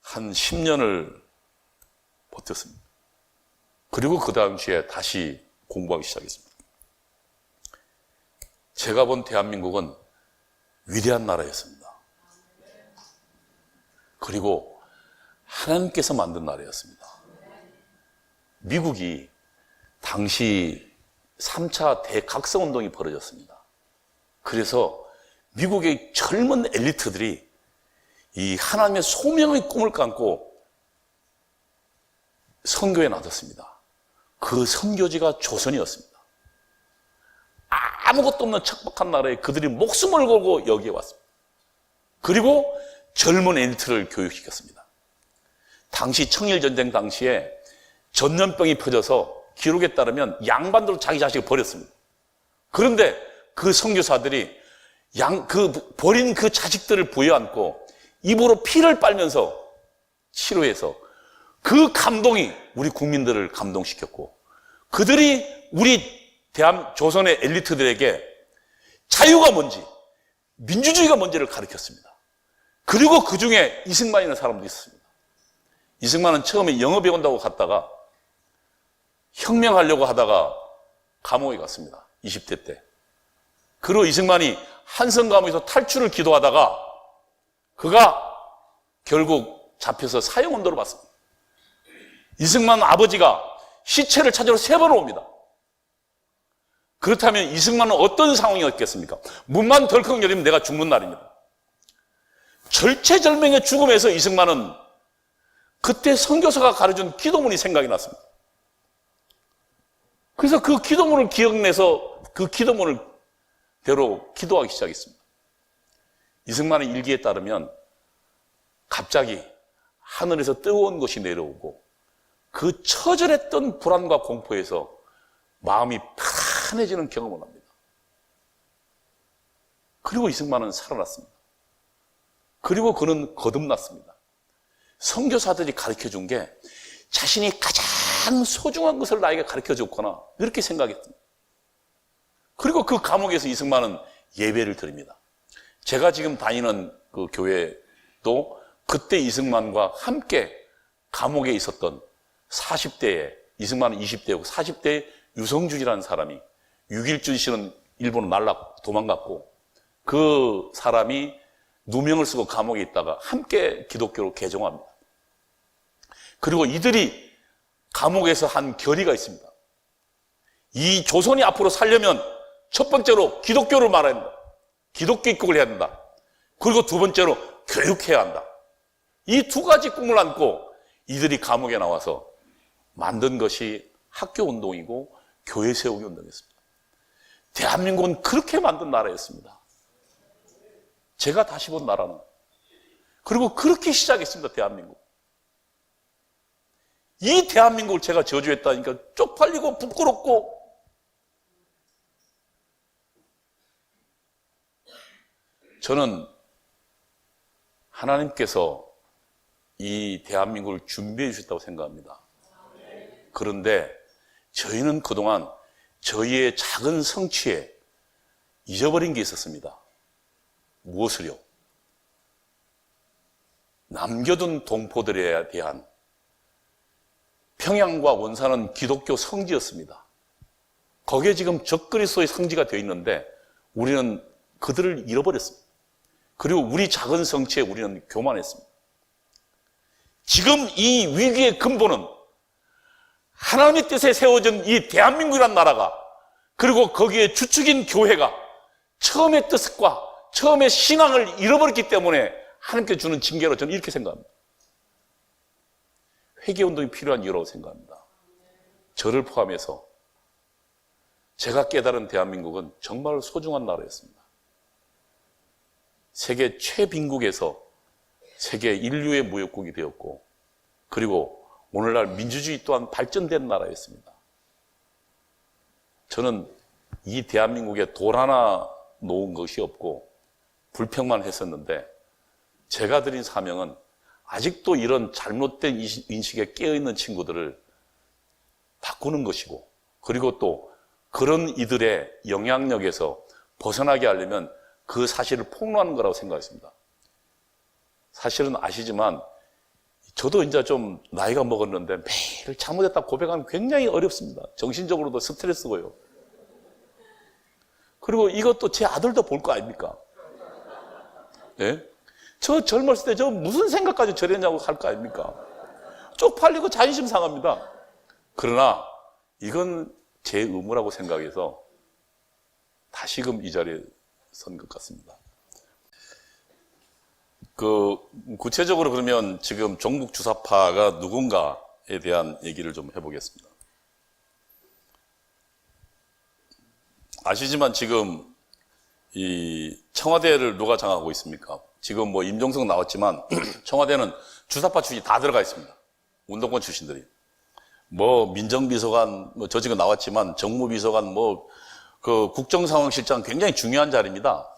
Speaker 1: 한 10년을 버텼습니다. 그리고 그 다음 주에 다시 공부하기 시작했습니다. 제가 본 대한민국은 위대한 나라였습니다. 그리고 하나님께서 만든 나라였습니다. 미국이 당시 3차 대각성운동이 벌어졌습니다. 그래서 미국의 젊은 엘리트들이 이 하나님의 소명의 꿈을 감고 선교에 나섰습니다. 그 선교지가 조선이었습니다. 아무것도 없는 척박한 나라에 그들이 목숨을 걸고 여기에 왔습니다. 그리고 젊은 엘리트를 교육시켰습니다. 당시 청일전쟁 당시에 전염병이 퍼져서 기록에 따르면 양반들도 자기 자식을 버렸습니다. 그런데 그 선교사들이 버린 그 자식들을 부여안고 입으로 피를 빨면서 치료해서 그 감동이 우리 국민들을 감동시켰고, 그들이 우리 조선의 엘리트들에게 자유가 뭔지, 민주주의가 뭔지를 가르쳤습니다. 그리고 그 중에 이승만이라는 사람도 있었습니다. 이승만은 처음에 영어 배운다고 갔다가 혁명하려고 하다가 감옥에 갔습니다. 20대 때. 그리고 이승만이 한성 감옥에서 탈출을 기도하다가 그가 결국 잡혀서 사형언도로 받습니다. 이승만 아버지가 시체를 찾으러 3번 옵니다. 그렇다면 이승만은 어떤 상황이었겠습니까? 문만 덜컥 열리면 내가 죽는 날입니다. 절체절명의 죽음에서 이승만은 그때 선교사가 가르쳐준 기도문이 생각이 났습니다. 그래서 그 기도문을 기억내서 그 기도문을 대로 기도하기 시작했습니다. 이승만의 일기에 따르면 갑자기 하늘에서 뜨거운 것이 내려오고 그 처절했던 불안과 공포에서 마음이 편해지는 경험을 합니다. 그리고 이승만은 살아났습니다. 그리고 그는 거듭났습니다. 선교사들이 가르쳐준 게 자신이 가장 소중한 것을 나에게 가르쳐줬구나, 이렇게 생각했습니다. 그리고 그 감옥에서 이승만은 예배를 드립니다. 제가 지금 다니는 그 교회도 그때 이승만과 함께 감옥에 있었던 40대에, 이승만은 20대고 40대의 유성준이라는 사람이, 유길준 씨는 일본으로 도망갔고, 그 사람이 누명을 쓰고 감옥에 있다가 함께 기독교로 개종합니다. 그리고 이들이 감옥에서 한 결의가 있습니다. 이 조선이 앞으로 살려면 첫 번째로 기독교를 말해야 한다. 기독교 입국을 해야 한다. 그리고 두 번째로 교육해야 한다. 이 두 가지 꿈을 안고 이들이 감옥에 나와서 만든 것이 학교운동이고 교회 세우기 운동이었습니다. 대한민국은 그렇게 만든 나라였습니다. 제가 다시 본 나라는. 그리고 그렇게 시작했습니다. 대한민국. 이 대한민국을 제가 저주했다니까 쪽팔리고 부끄럽고, 저는 하나님께서 이 대한민국을 준비해 주셨다고 생각합니다. 그런데 저희는 그동안 저희의 작은 성취에 잊어버린 게 있었습니다. 무엇을요? 남겨둔 동포들에 대한, 평양과 원산은 기독교 성지였습니다. 거기에 지금 적그리스도의 성지가 되어 있는데 우리는 그들을 잃어버렸습니다. 그리고 우리 작은 성취에 우리는 교만했습니다. 지금 이 위기의 근본은 하나님의 뜻에 세워진 이 대한민국이라는 나라가, 그리고 거기에 주축인 교회가 처음의 뜻과 처음의 신앙을 잃어버렸기 때문에 하나님께 주는 징계로 저는 이렇게 생각합니다. 회개운동이 필요한 이유라고 생각합니다. 저를 포함해서 제가 깨달은 대한민국은 정말 소중한 나라였습니다. 세계 최빈국에서 세계 인류의 무역국이 되었고, 그리고 오늘날 민주주의 또한 발전된 나라였습니다. 저는 이 대한민국에 돌 하나 놓은 것이 없고 불평만 했었는데, 제가 드린 사명은 아직도 이런 잘못된 인식에 깨어있는 친구들을 바꾸는 것이고, 그리고 또 그런 이들의 영향력에서 벗어나게 하려면 그 사실을 폭로하는 거라고 생각했습니다. 사실은 아시지만 저도 이제 좀 나이가 먹었는데 매일 잘못했다 고백하면 굉장히 어렵습니다. 정신적으로도 스트레스고요. 그리고 이것도 제 아들도 볼 거 아닙니까? 예? 저 젊었을 때 저 무슨 생각까지 저랬냐고 할 거 아닙니까? 쪽팔리고 자존심 상합니다. 그러나 이건 제 의무라고 생각해서 다시금 이 자리에 선 것 같습니다. 구체적으로 그러면 지금 종북 주사파가 누군가에 대한 얘기를 좀 해보겠습니다. 아시지만 지금 이 청와대를 누가 장악하고 있습니까? 지금 뭐 임종석 나왔지만 청와대는 주사파 출신이 다 들어가 있습니다. 운동권 출신들이. 뭐 민정비서관, 뭐 저 지금 나왔지만 정무비서관, 뭐 그 국정상황실장 굉장히 중요한 자리입니다.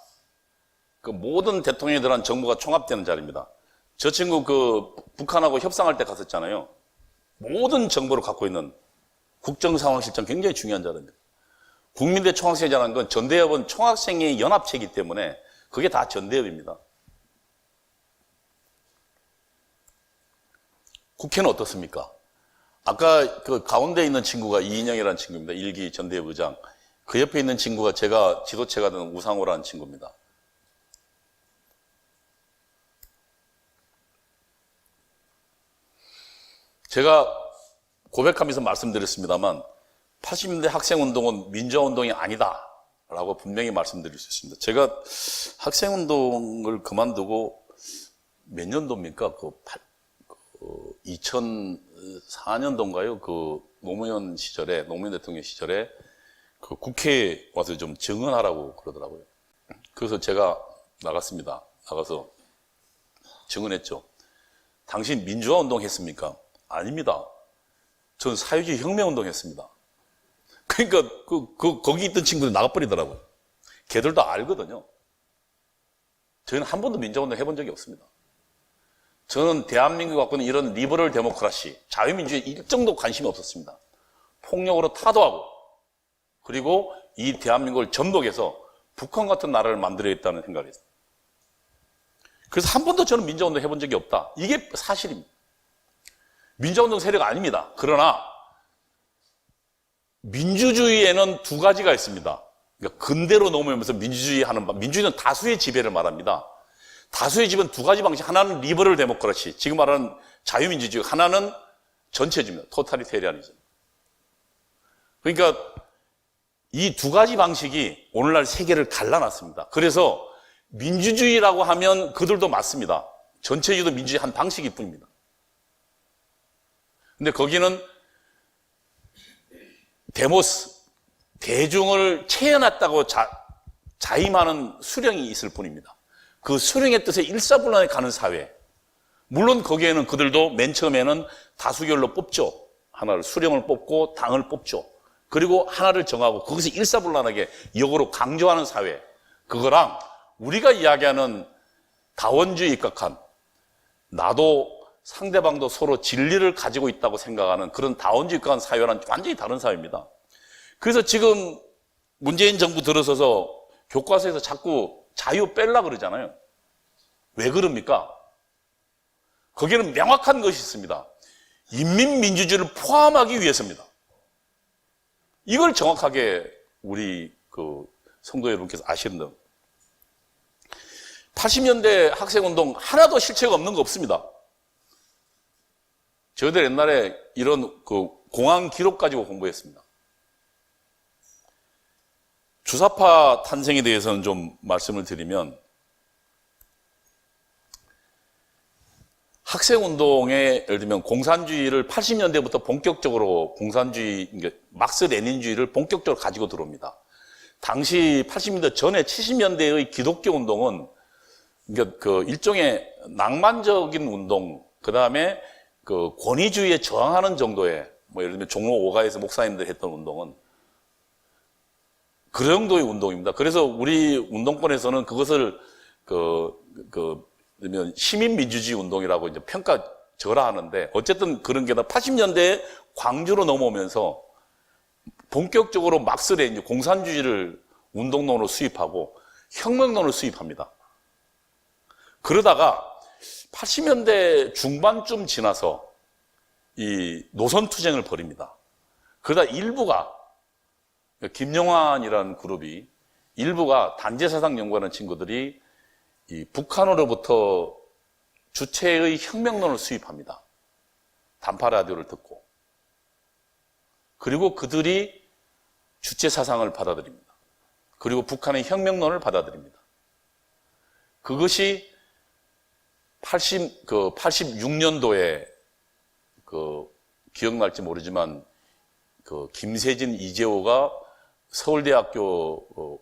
Speaker 1: 그 모든 대통령에 들어간 정부가 총합되는 자리입니다. 저 친구 그 북한하고 협상할 때 갔었잖아요. 모든 정보를 갖고 있는 국정상황실장 굉장히 중요한 자리입니다. 국민대 총학생회라는 건 전대협은 총학생회 연합체이기 때문에 그게 다 전대협입니다. 국회는 어떻습니까? 아까 그 가운데 있는 친구가 이인영이라는 친구입니다. 일기 전대협 의장. 그 옆에 있는 친구가 제가 지도체가 된 우상호라는 친구입니다. 제가 고백하면서 말씀드렸습니다만 80년대 학생운동은 민주화운동이 아니다 라고 분명히 말씀드릴 수 있습니다. 제가 학생운동을 그만두고 몇 년도입니까? 2004년도인가요? 그 노무현 시절에, 노무현 대통령 시절에 그 국회에 와서 좀 증언하라고 그러더라고요. 그래서 제가 나갔습니다. 나가서 증언했죠. 당신 민주화 운동 했습니까? 아닙니다. 전 사회주의 혁명 운동 했습니다. 그러니까 거기 있던 친구들 나가버리더라고요. 걔들도 알거든요. 저희는 한 번도 민주화 운동 해본 적이 없습니다. 저는 대한민국 갖고는 이런 리버럴 데모크라시, 자유민주주의에 일정도 관심이 없었습니다. 폭력으로 타도하고 그리고 이 대한민국을 전복해서 북한 같은 나라를 만들어야겠다는 생각을 했어요. 그래서 한 번도 저는 민주화운동 해본 적이 없다. 이게 사실입니다. 민주화운동 세력 아닙니다. 그러나 민주주의에는 두 가지가 있습니다. 그러니까 근대로 넘어오면서 민주주의는 다수의 지배를 말합니다. 다수의 지배는 두 가지 방식. 하나는 리버럴 데모크라시, 지금 말하는 자유민주주의. 하나는 전체주의입니다. 토탈리테리아니즘. 그러니까 이 두 가지 방식이 오늘날 세계를 갈라놨습니다. 그래서 민주주의라고 하면 그들도 맞습니다. 전체주의도 민주주의 한 방식일 뿐입니다. 근데 거기는 데모스, 대중을 체현했다고 자임하는 수령이 있을 뿐입니다. 그 수령의 뜻에 일사불란에 가는 사회. 물론 거기에는 그들도 맨 처음에는 다수결로 뽑죠. 하나를 수령을 뽑고 당을 뽑죠. 그리고 하나를 정하고 그것이 일사불란하게 역으로 강조하는 사회. 그거랑 우리가 이야기하는 다원주의 입각한, 나도 상대방도 서로 진리를 가지고 있다고 생각하는 그런 다원주의 입각한 사회와는 완전히 다른 사회입니다. 그래서 지금 문재인 정부 들어서서 교과서에서 자꾸 자유 뺄라 그러잖아요. 왜 그럽니까? 거기에는 명확한 것이 있습니다. 인민민주주의를 포함하기 위해서입니다. 이걸 정확하게 우리 성도 여러분께서 아시는 80년대 학생운동 하나도 실체가 없는 거 없습니다. 저희들 옛날에 이런 공안 기록 가지고 공부했습니다. 주사파 탄생에 대해서는 좀 말씀을 드리면, 학생운동에 예를 들면 공산주의를 80년대부터 본격적으로 막스 레닌주의를 본격적으로 가지고 들어옵니다. 당시 80년대 전에 70년대의 기독교 운동은 일종의 낭만적인 운동, 그 다음에 권위주의에 저항하는 정도의, 예를 들면 종로 5가에서 목사님들 했던 운동은 그 정도의 운동입니다. 그래서 우리 운동권에서는 그것을 시민민주주의 운동이라고 이제 절하하는데, 어쨌든 그런 게 80년대에 광주로 넘어오면서 본격적으로 막설에 이제 공산주의를 운동론으로 수입하고 혁명론을 수입합니다. 그러다가 80년대 중반쯤 지나서 이 노선투쟁을 벌입니다. 그러다 일부가, 김영환이라는 그룹이, 일부가 단죄사상 연구하는 친구들이 이 북한으로부터 주체의 혁명론을 수입합니다. 단파 라디오를 듣고. 그리고 그들이 주체 사상을 받아들입니다. 그리고 북한의 혁명론을 받아들입니다. 그것이 86년도에 기억날지 모르지만 김세진, 이재호가 서울대학교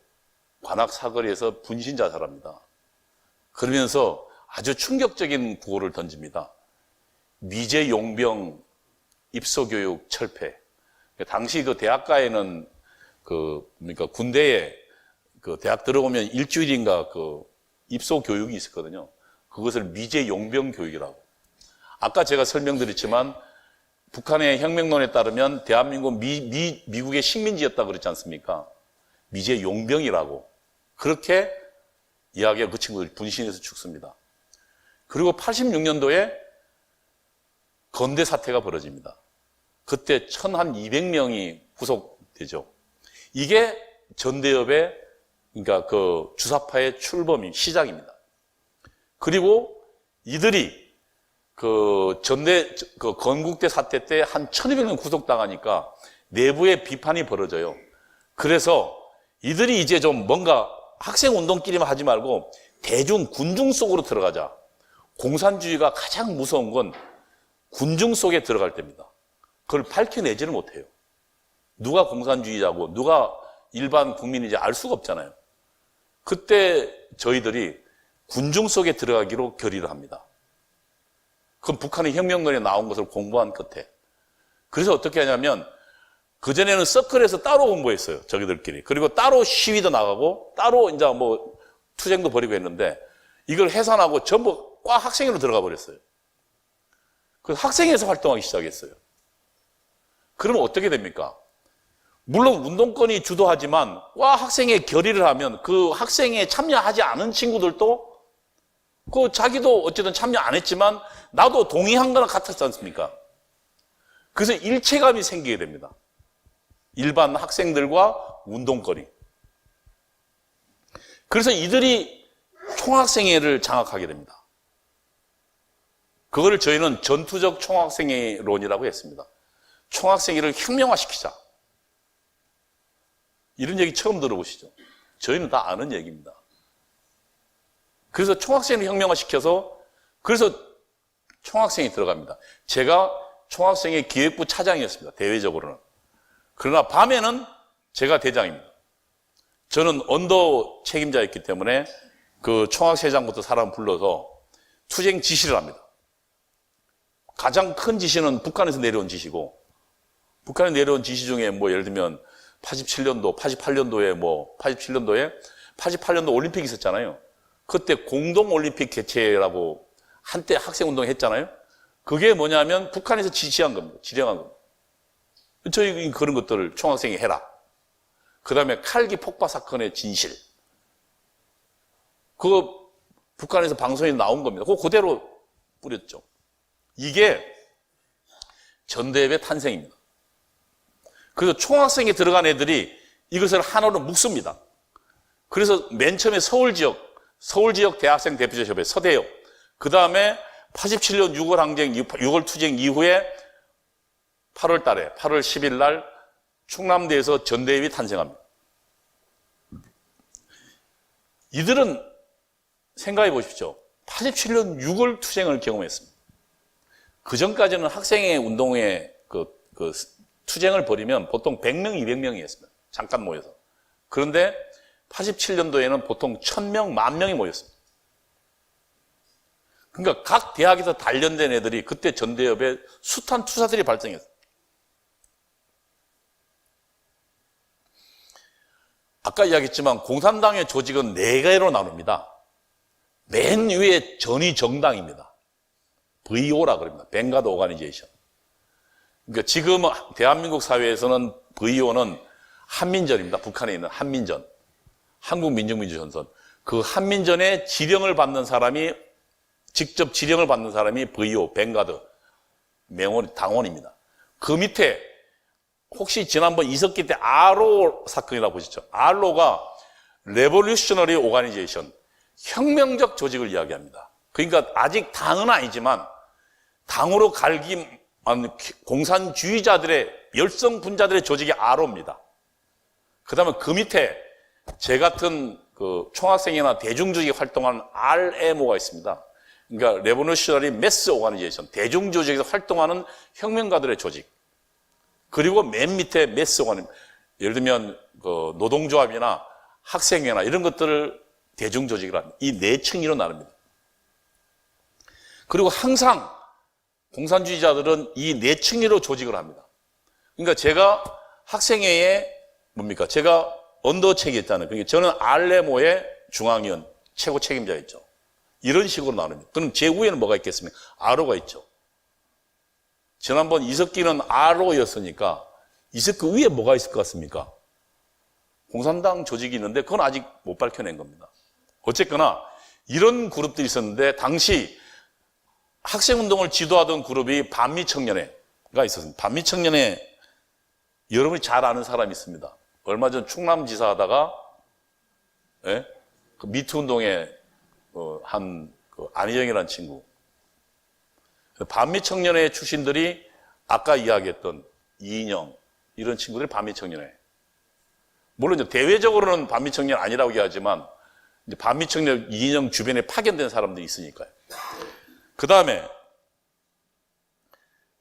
Speaker 1: 관악 사거리에서 분신 자살합니다. 그러면서 아주 충격적인 구호를 던집니다. 미제 용병 입소교육 철폐. 당시 그 대학가에는 그러니까 군대에 대학 들어오면 일주일인가 입소 교육이 있었거든요. 그것을 미제 용병 교육이라고. 아까 제가 설명드렸지만 북한의 혁명론에 따르면 대한민국 미국의 식민지였다 그랬지 않습니까? 미제 용병이라고. 그렇게 이야기하고 그 친구들이 분신해서 죽습니다. 그리고 86년도에 건대 사태가 벌어집니다. 그때 1200명이 구속되죠. 이게 전대협의, 그러니까 주사파의 출범이 시작입니다. 그리고 이들이 건국대 사태 때 한 1200명 구속당하니까 내부에 비판이 벌어져요. 그래서 이들이 이제 좀 뭔가 학생 운동끼리만 하지 말고 대중, 군중 속으로 들어가자. 공산주의가 가장 무서운 건 군중 속에 들어갈 때입니다. 그걸 밝혀내지는 못해요. 누가 공산주의자고 누가 일반 국민인지 알 수가 없잖아요. 그때 저희들이 군중 속에 들어가기로 결의를 합니다. 그건 북한의 혁명론에 나온 것을 공부한 끝에. 그래서 어떻게 하냐면 그전에는 서클에서 따로 공부했어요. 저희들끼리. 그리고 따로 시위도 나가고 따로 이제 투쟁도 벌이고 했는데 이걸 해산하고 전부 과 학생회로 들어가 버렸어요. 그래서 학생회에서 활동하기 시작했어요. 그러면 어떻게 됩니까? 물론 운동권이 주도하지만 과 학생회 결의를 하면 그 학생회에 참여하지 않은 친구들도 자기도 어쨌든 참여 안 했지만 나도 동의한 거랑 같았지 않습니까? 그래서 일체감이 생기게 됩니다. 일반 학생들과 운동권이. 그래서 이들이 총학생회를 장악하게 됩니다. 그거를 저희는 전투적 총학생회론이라고 했습니다. 총학생회를 혁명화시키자. 이런 얘기 처음 들어보시죠? 저희는 다 아는 얘기입니다. 그래서 총학생회를 혁명화시켜서 그래서 총학생회에 들어갑니다. 제가 총학생회 기획부 차장이었습니다. 대외적으로는. 그러나 밤에는 제가 대장입니다. 저는 언더 책임자였기 때문에 그 총학회장부터 사람 불러서 투쟁 지시를 합니다. 가장 큰 지시는 북한에서 내려온 지시고, 북한에 내려온 지시 중에 예를 들면 87년도, 88년도에 88년도 올림픽이 있었잖아요. 그때 공동올림픽 개최라고 한때 학생운동 했잖아요. 그게 뭐냐면 북한에서 지시한 겁니다. 지령한 겁니다. 저희 그런 것들을 총학생이 해라. 그 다음에 칼기 폭파 사건의 진실. 그거 북한에서 방송에 나온 겁니다. 그거 그대로 뿌렸죠. 이게 전대협의 탄생입니다. 그래서 총학생에 들어간 애들이 이것을 하나로 묶습니다. 그래서 맨 처음에 서울 지역 대학생 대표협회 서대협, 그 다음에 87년 6월 항쟁, 6월 투쟁 이후에 8월 10일 날 충남대에서 전대협이 탄생합니다. 이들은 생각해 보십시오. 87년 6월 투쟁을 경험했습니다. 그 전까지는 학생회 운동에 투쟁을 벌이면 보통 100명, 200명이었습니다. 잠깐 모여서. 그런데 87년도에는 보통 1000명, 10,000명이 모였습니다. 그러니까 각 대학에서 단련된 애들이 그때 전대협에 숱한 투사들이 발생했어요. 아까 이야기했지만 공산당의 조직은 4개로 나눕니다. 맨 위에 전위 정당입니다. VO라 그럽니다. 뱅가드 오가니제이션. 그러니까 지금 대한민국 사회에서는 VO는 한민전입니다. 북한에 있는 한민전. 한국민족민주전선. 그 한민전에 지령을 받는 사람이, 직접 지령을 받는 사람이 VO, 뱅가드, 당원입니다. 그 밑에 혹시 지난번 이석기 때 아로 사건이라고 보셨죠? 아로가 레볼루셔너리 오가니제이션, 혁명적 조직을 이야기합니다. 그러니까 아직 당은 아니지만 당으로 갈김한 공산주의자들의 열성 분자들의 조직이 아로입니다. 그 다음에 그 밑에 제 같은 그 총학생이나 대중조직이 활동하는 RMO가 있습니다. 그러니까 레볼루셔너리 매스 오가니제이션, 대중조직에서 활동하는 혁명가들의 조직. 그리고 맨 밑에 매스 오가니, 예를 들면 그 노동조합이나 학생회나 이런 것들을 대중조직이라 합니다. 이 네 층으로 나눕니다. 그리고 항상 공산주의자들은 이 네 층으로 조직을 합니다. 그러니까 제가 학생회에 뭡니까? 제가 언더책이 있다는, 그러니까 저는 RMO의 중앙위원 최고 책임자였죠. 이런 식으로 나눕니다. 그럼 제 위에는 뭐가 있겠습니까? RO가 있죠. 지난번 이석기는 RO였으니까 이석기 위에 뭐가 있을 것 같습니까? 공산당 조직이 있는데 그건 아직 못 밝혀낸 겁니다. 어쨌거나 이런 그룹들이 있었는데 당시 학생운동을 지도하던 그룹이 반미청년회가 있었습니다. 반미청년회 여러분이 잘 아는 사람이 있습니다. 얼마 전 충남지사 하다가 그 미투운동에 안희정이라는 친구, 반미청년회 출신들이 아까 이야기했던 이인영 이런 친구들이 반미청년회. 물론 이제 대외적으로는 반미청년 아니라고 얘기하지만 이제 반미청년 이인영 주변에 파견된 사람들이 있으니까요. 그 다음에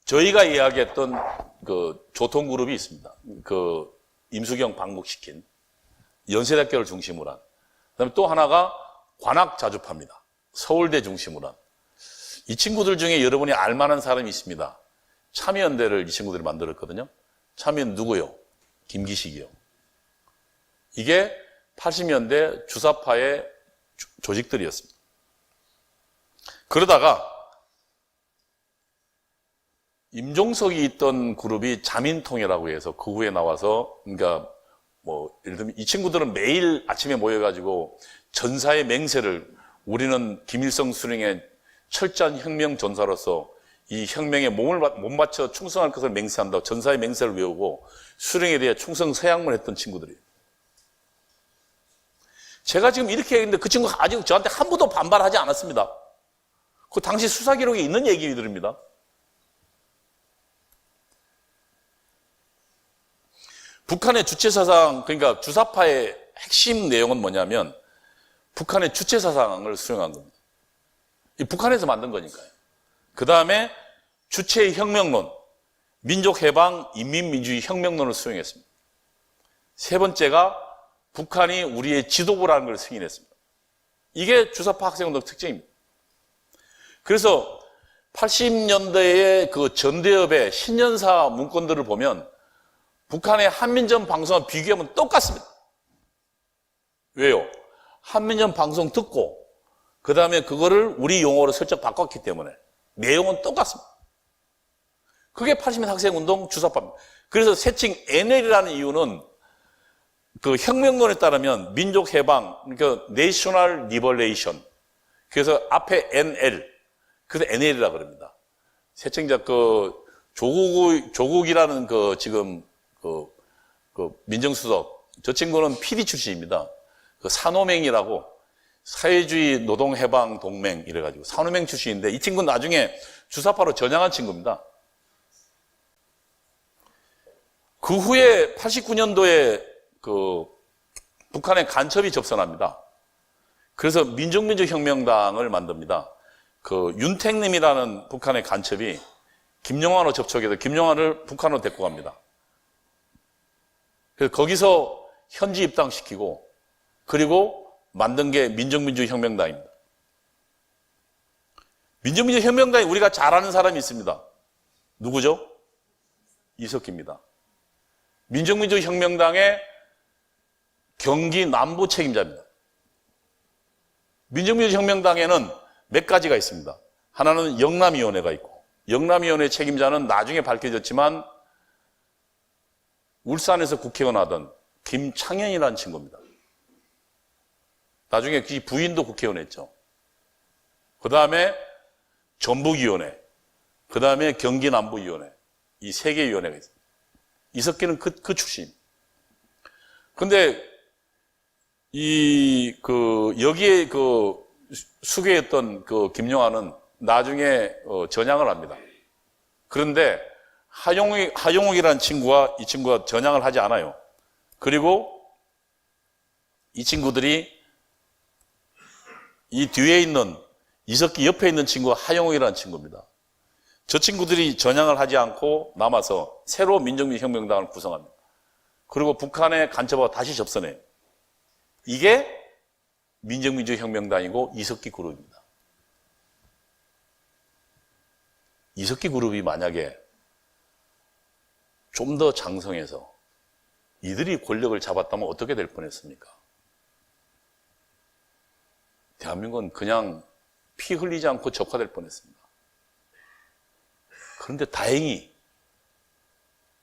Speaker 1: 저희가 이야기했던 그 조통그룹이 있습니다. 그 임수경 방북시킨 연세대학교를 중심으로 한. 그다음에 또 하나가 관악자주파입니다. 서울대 중심으로 한. 이 친구들 중에 여러분이 알만한 사람이 있습니다. 참여연대를 이 친구들이 만들었거든요. 참여연 누구요? 김기식이요. 이게 80년대 주사파의 조직들이었습니다. 그러다가 임종석이 있던 그룹이 자민통이라고 해서 그 후에 나와서, 그러니까 뭐 예를 들면 이 친구들은 매일 아침에 모여가지고 전사의 맹세를, 우리는 김일성 수령의 철저한 혁명 전사로서 이 혁명에 몸을 못 바쳐 충성할 것을 맹세한다고 전사의 맹세를 외우고 수령에 대해 충성 서약문을 했던 친구들이에요. 제가 지금 이렇게 얘기했는데 그 친구가 아직 저한테 한 번도 반발하지 않았습니다. 그 당시 수사 기록에 있는 얘기들입니다. 북한의 주체사상, 그러니까 주사파의 핵심 내용은 뭐냐면 북한의 주체사상을 수용한 겁니다. 이 북한에서 만든 거니까요. 그 다음에 주체의 혁명론, 민족해방, 인민민주주의 혁명론을 수용했습니다. 세 번째가 북한이 우리의 지도부라는 걸 승인했습니다. 이게 주사파 학생운동 특징입니다. 그래서 80년대의 그 전대협의 신년사 문건들을 보면 북한의 한민전 방송과 비교하면 똑같습니다. 왜요? 한민전 방송 듣고 그 다음에 그거를 우리 용어로 슬쩍 바꿨기 때문에 내용은 똑같습니다. 그게 80년 학생운동 주사파입니다. 그래서 세칭 NL이라는 이유는 그 혁명론에 따르면 민족해방, 그러니까 National Liberation. 그래서 앞에 NL, 그래서 NL이라고 그럽니다. 세칭자 그 조국이라는 그 지금 그 민정수석, 저 친구는 PD 출신입니다. 그 산호맹이라고 사회주의 노동해방 동맹 이래가지고 산호맹 출신인데 이 친구는 나중에 주사파로 전향한 친구입니다. 그 후에 89년도에 그 북한의 간첩이 접선합니다. 그래서 민족민주혁명당을 만듭니다. 그 윤택님이라는 북한의 간첩이 김영환으로 접촉해서 김영환을 북한으로 데리고 갑니다. 그래서 거기서 현지 입당시키고 그리고 만든 게 민족민주혁명당입니다. 민족민주혁명당에 우리가 잘 아는 사람이 있습니다. 누구죠? 이석기입니다. 민족민주혁명당의 경기 남부 책임자입니다. 민족민주혁명당에는 몇 가지가 있습니다. 하나는 영남위원회가 있고 영남위원회 책임자는 나중에 밝혀졌지만 울산에서 국회의원 하던 김창현이라는 친구입니다. 나중에 그 부인도 국회의원 했죠. 그 다음에 전북위원회, 그 다음에 경기남부위원회, 이 세 개 위원회가 있어요. 이석기는 그 출신. 근데 여기에 수괴했던 김용환은 나중에 전향을 합니다. 그런데 하용욱이라는 친구와 이 친구가 전향을 하지 않아요. 그리고 이 친구들이 이 뒤에 있는 이석기 옆에 있는 친구가 하용욱이라는 친구입니다. 저 친구들이 전향을 하지 않고 남아서 새로 민족민주혁명당을 구성합니다. 그리고 북한에 간첩하고 다시 접선해요. 이게 민족민주혁명당이고 이석기 그룹입니다. 이석기 그룹이 만약에 좀 더 장성해서 이들이 권력을 잡았다면 어떻게 될 뻔했습니까? 대한민국은 그냥 피 흘리지 않고 적화될 뻔했습니다. 그런데 다행히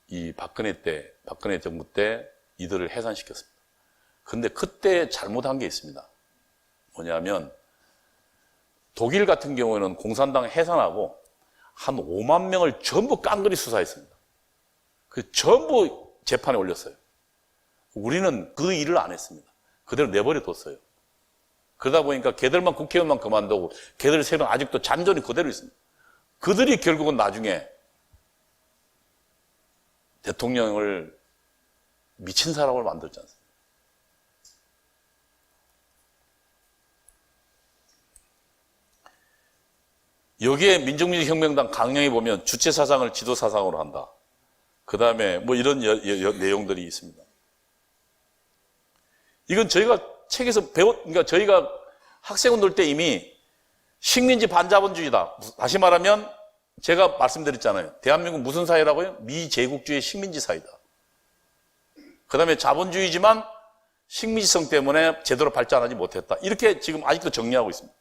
Speaker 1: 이 박근혜 정부 때 이들을 해산시켰습니다. 그런데 그때 잘못한 게 있습니다. 뭐냐면 독일 같은 경우에는 공산당 해산하고 한 5만 명을 전부 깡그리 수사했습니다. 그 전부 재판에 올렸어요. 우리는 그 일을 안 했습니다. 그대로 내버려 뒀어요. 그러다 보니까 걔들만 국회의원만 그만두고 걔들 세력은 아직도 잔존이 그대로 있습니다. 그들이 결국은 나중에 대통령을 미친 사람을 만들지 않습니까? 여기에 민족민주혁명당 강령에 보면 주체사상을 지도사상으로 한다. 그 다음에 뭐 이런 내용들이 있습니다. 이건 저희가 책에서 그러니까 저희가 학생운동 때 이미 식민지 반자본주의다. 다시 말하면 제가 말씀드렸잖아요. 대한민국 무슨 사회라고요? 미제국주의 식민지 사회다. 그 다음에 자본주의지만 식민지성 때문에 제대로 발전하지 못했다. 이렇게 지금 아직도 정리하고 있습니다.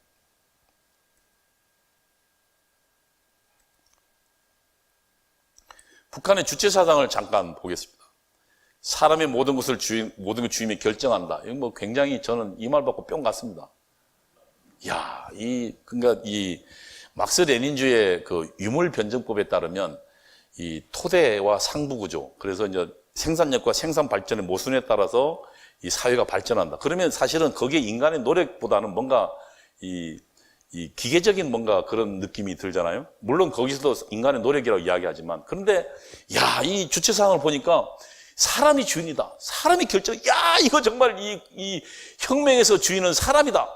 Speaker 1: 북한의 주체사상을 잠깐 보겠습니다. 사람의 모든 것을 모든 주임이 결정한다. 이건 뭐 굉장히 저는 이 말 받고 뿅 갔습니다. 야, 그러니까 이 막스 레닌주의 그 유물 변증법에 따르면 이 토대와 상부 구조, 그래서 이제 생산력과 생산 발전의 모순에 따라서 이 사회가 발전한다. 그러면 사실은 거기에 인간의 노력보다는 뭔가 이 기계적인 뭔가 그런 느낌이 들잖아요. 물론 거기서도 인간의 노력이라고 이야기하지만, 그런데 야, 이 주체사항을 보니까 사람이 주인이다. 사람이 결정. 야, 이거 정말 이 혁명에서 주인은 사람이다.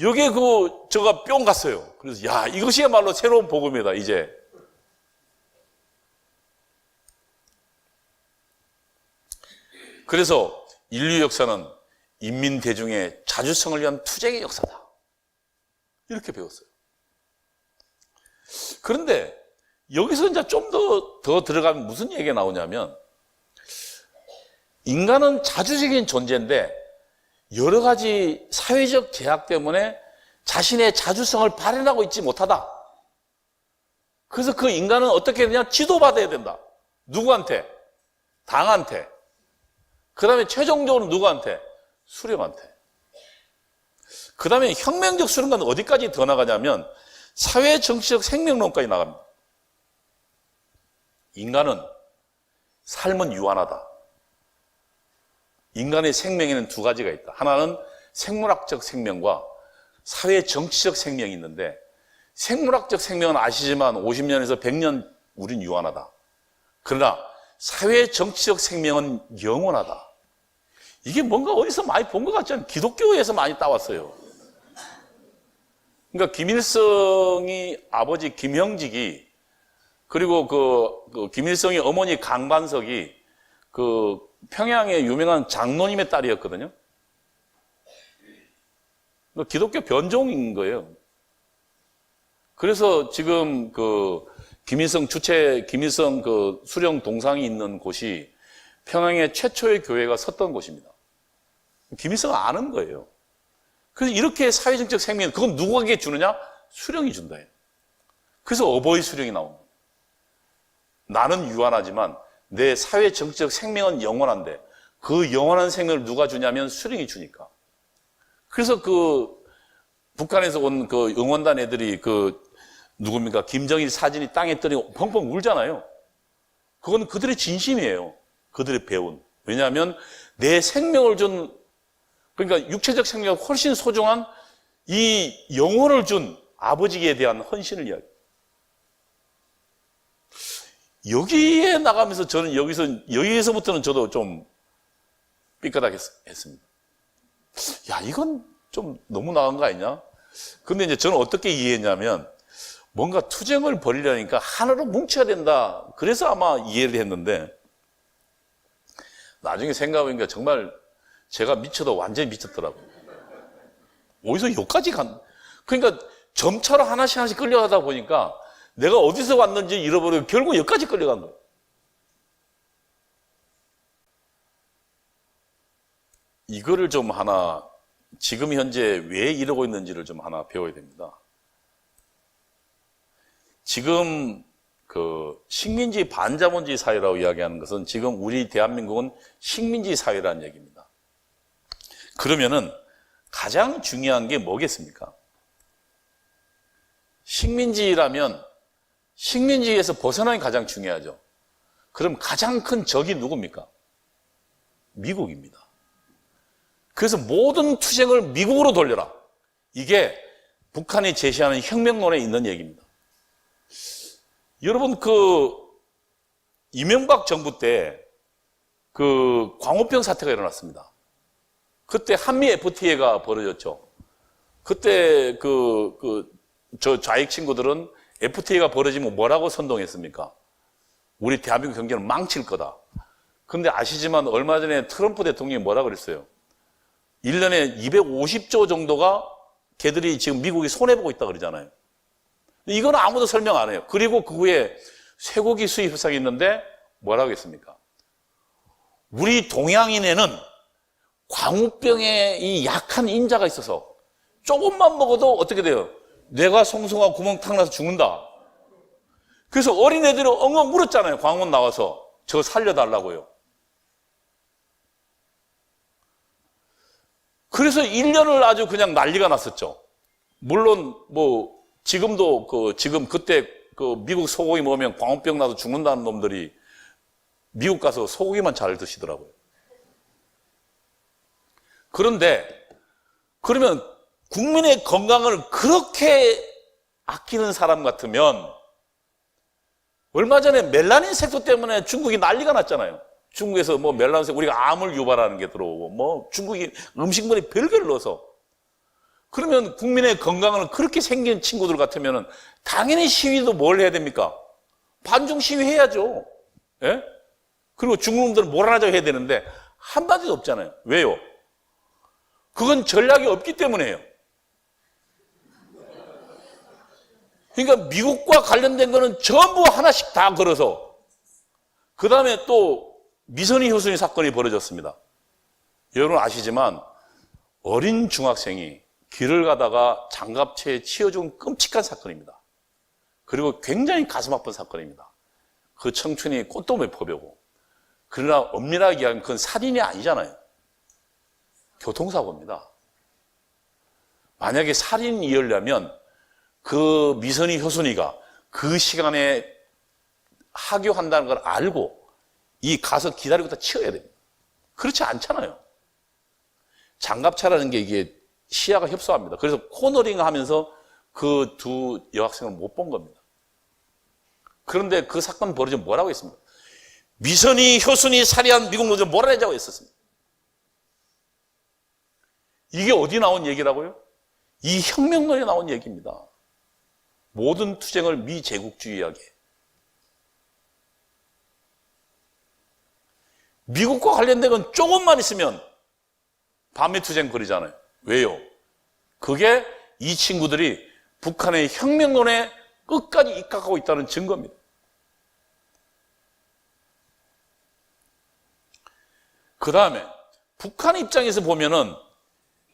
Speaker 1: 여기에 저가 뿅 갔어요. 그래서 야, 이것이야말로 새로운 복음이다. 이제 그래서 인류 역사는 인민 대중의 자주성을 위한 투쟁의 역사다. 이렇게 배웠어요. 그런데 여기서 이제 좀 더 들어가면 무슨 얘기가 나오냐면, 인간은 자주적인 존재인데 여러 가지 사회적 제약 때문에 자신의 자주성을 발현하고 있지 못하다. 그래서 그 인간은 어떻게 되냐? 지도받아야 된다. 누구한테? 당한테. 그 다음에 최종적으로 누구한테? 수령한테. 그 다음에 혁명적 수령과는 어디까지 더 나가냐면 사회 정치적 생명론까지 나갑니다. 인간은 삶은 유한하다. 인간의 생명에는 두 가지가 있다. 하나는 생물학적 생명과 사회 정치적 생명이 있는데, 생물학적 생명은 아시지만 50년에서 100년 우린 유한하다. 그러나 사회 정치적 생명은 영원하다. 이게 뭔가 어디서 많이 본 것 같지 않아요? 기독교에서 많이 따왔어요. 그러니까 김일성이 아버지 김형직이, 그리고 그 김일성의 어머니 강반석이 평양의 유명한 장로님의 딸이었거든요. 기독교 변종인 거예요. 그래서 지금 김일성 수령 동상이 있는 곳이 평양의 최초의 교회가 섰던 곳입니다. 김일성은 아는 거예요. 그래서 이렇게 사회정책 생명, 그건 누구에게 주느냐? 수령이 준다. 그래서 어버이 수령이 나옵니다. 나는 유한하지만 내 사회 정치적 생명은 영원한데 그 영원한 생명을 누가 주냐면 수령이 주니까. 그래서 그 북한에서 온 그 응원단 애들이 그 누굽니까? 김정일 사진이 땅에 떨어지고 펑펑 울잖아요. 그건 그들의 진심이에요. 그들의 배운. 왜냐하면 내 생명을 준, 그러니까 육체적 생명보다 훨씬 소중한 이 영혼을 준 아버지에 대한 헌신을 이야기해요. 여기에 나가면서 저는 여기에서부터는 저도 좀 삐끗하겠습니다. 야, 이건 좀 너무 나간 거 아니냐? 근데 이제 저는 어떻게 이해했냐면, 뭔가 투쟁을 벌이려니까 하나로 뭉쳐야 된다. 그래서 아마 이해를 했는데, 나중에 생각해보니까 정말 제가 미쳐도 완전히 미쳤더라고요. 어디서 여기까지 그러니까 점차로 하나씩 끌려가다 보니까 내가 어디서 왔는지 잃어버리고 결국 여기까지 끌려간 거예요. 이거를 좀 하나, 지금 현재 왜 이러고 있는지를 좀 하나 배워야 됩니다. 지금 그 식민지 반자본주의 사회라고 이야기하는 것은 지금 우리 대한민국은 식민지 사회라는 얘기입니다. 그러면은 가장 중요한 게 뭐겠습니까? 식민지라면 식민지에서 벗어나는 게 가장 중요하죠. 그럼 가장 큰 적이 누굽니까? 미국입니다. 그래서 모든 투쟁을 미국으로 돌려라. 이게 북한이 제시하는 혁명론에 있는 얘기입니다. 여러분, 이명박 정부 때 광우병 사태가 일어났습니다. 그때 한미 FTA가 벌어졌죠. 그때 저 좌익 친구들은 FTA가 벌어지면 뭐라고 선동했습니까? 우리 대한민국 경제는 망칠 거다. 그런데 아시지만 얼마 전에 트럼프 대통령이 뭐라 그랬어요? 1년에 250조 정도가 걔들이 지금 미국이 손해보고 있다 그러잖아요. 이건 아무도 설명 안 해요. 그리고 그 후에 쇠고기 수입 협상이 있는데 뭐라고 했습니까? 우리 동양인에는 광우병에 이 약한 인자가 있어서 조금만 먹어도 어떻게 돼요? 뇌가 송송하고 구멍 탁 나서 죽는다. 그래서 어린애들이 엉엉 울었잖아요. 광우원 나와서 저 살려달라고요. 그래서 1년을 아주 그냥 난리가 났었죠. 물론 지금도 지금 그때 미국 소고기 먹으면 광우병 나서 죽는다는 놈들이 미국 가서 소고기만 잘 드시더라고요. 그런데 그러면 국민의 건강을 그렇게 아끼는 사람 같으면 얼마 전에 멜라닌 색소 때문에 중국이 난리가 났잖아요. 중국에서 멜라닌색 우리가 암을 유발하는 게 들어오고 중국이 음식물에 별걸 넣어서 그러면 국민의 건강을 그렇게 생긴 친구들 같으면 당연히 시위도 뭘 해야 됩니까? 반중 시위 해야죠. 예? 그리고 중국놈들은 몰아나자고 해야 되는데 한마디도 없잖아요. 왜요? 그건 전략이 없기 때문에요. 그러니까 미국과 관련된 거는 전부 하나씩 다 걸어서 그 다음에 또 미선이 효순이 사건이 벌어졌습니다. 여러분 아시지만 어린 중학생이 길을 가다가 장갑차에 치여 죽은 끔찍한 사건입니다. 그리고 굉장히 가슴 아픈 사건입니다. 그 청춘이 꽃도매 포배고. 그러나 엄밀하게 이야기하면 그건 살인이 아니잖아요. 교통사고입니다. 만약에 살인이려면 그 미선이 효순이가 그 시간에 하교한다는 걸 알고 이 가서 기다리고 다 치워야 됩니다. 그렇지 않잖아요. 장갑차라는 게 이게 시야가 협소합니다. 그래서 코너링 하면서 그 두 여학생을 못 본 겁니다. 그런데 그 사건 벌어지면 뭐라고 했습니까? 미선이 효순이 살해한 미국 노조 몰아내자고 했었습니다. 이게 어디 나온 얘기라고요? 이 혁명론에 나온 얘기입니다. 모든 투쟁을 미제국주의하게. 미국과 관련된 건 조금만 있으면 반미 투쟁 벌이잖아요. 왜요? 그게 이 친구들이 북한의 혁명론에 끝까지 입각하고 있다는 증거입니다. 그 다음에 북한 입장에서 보면은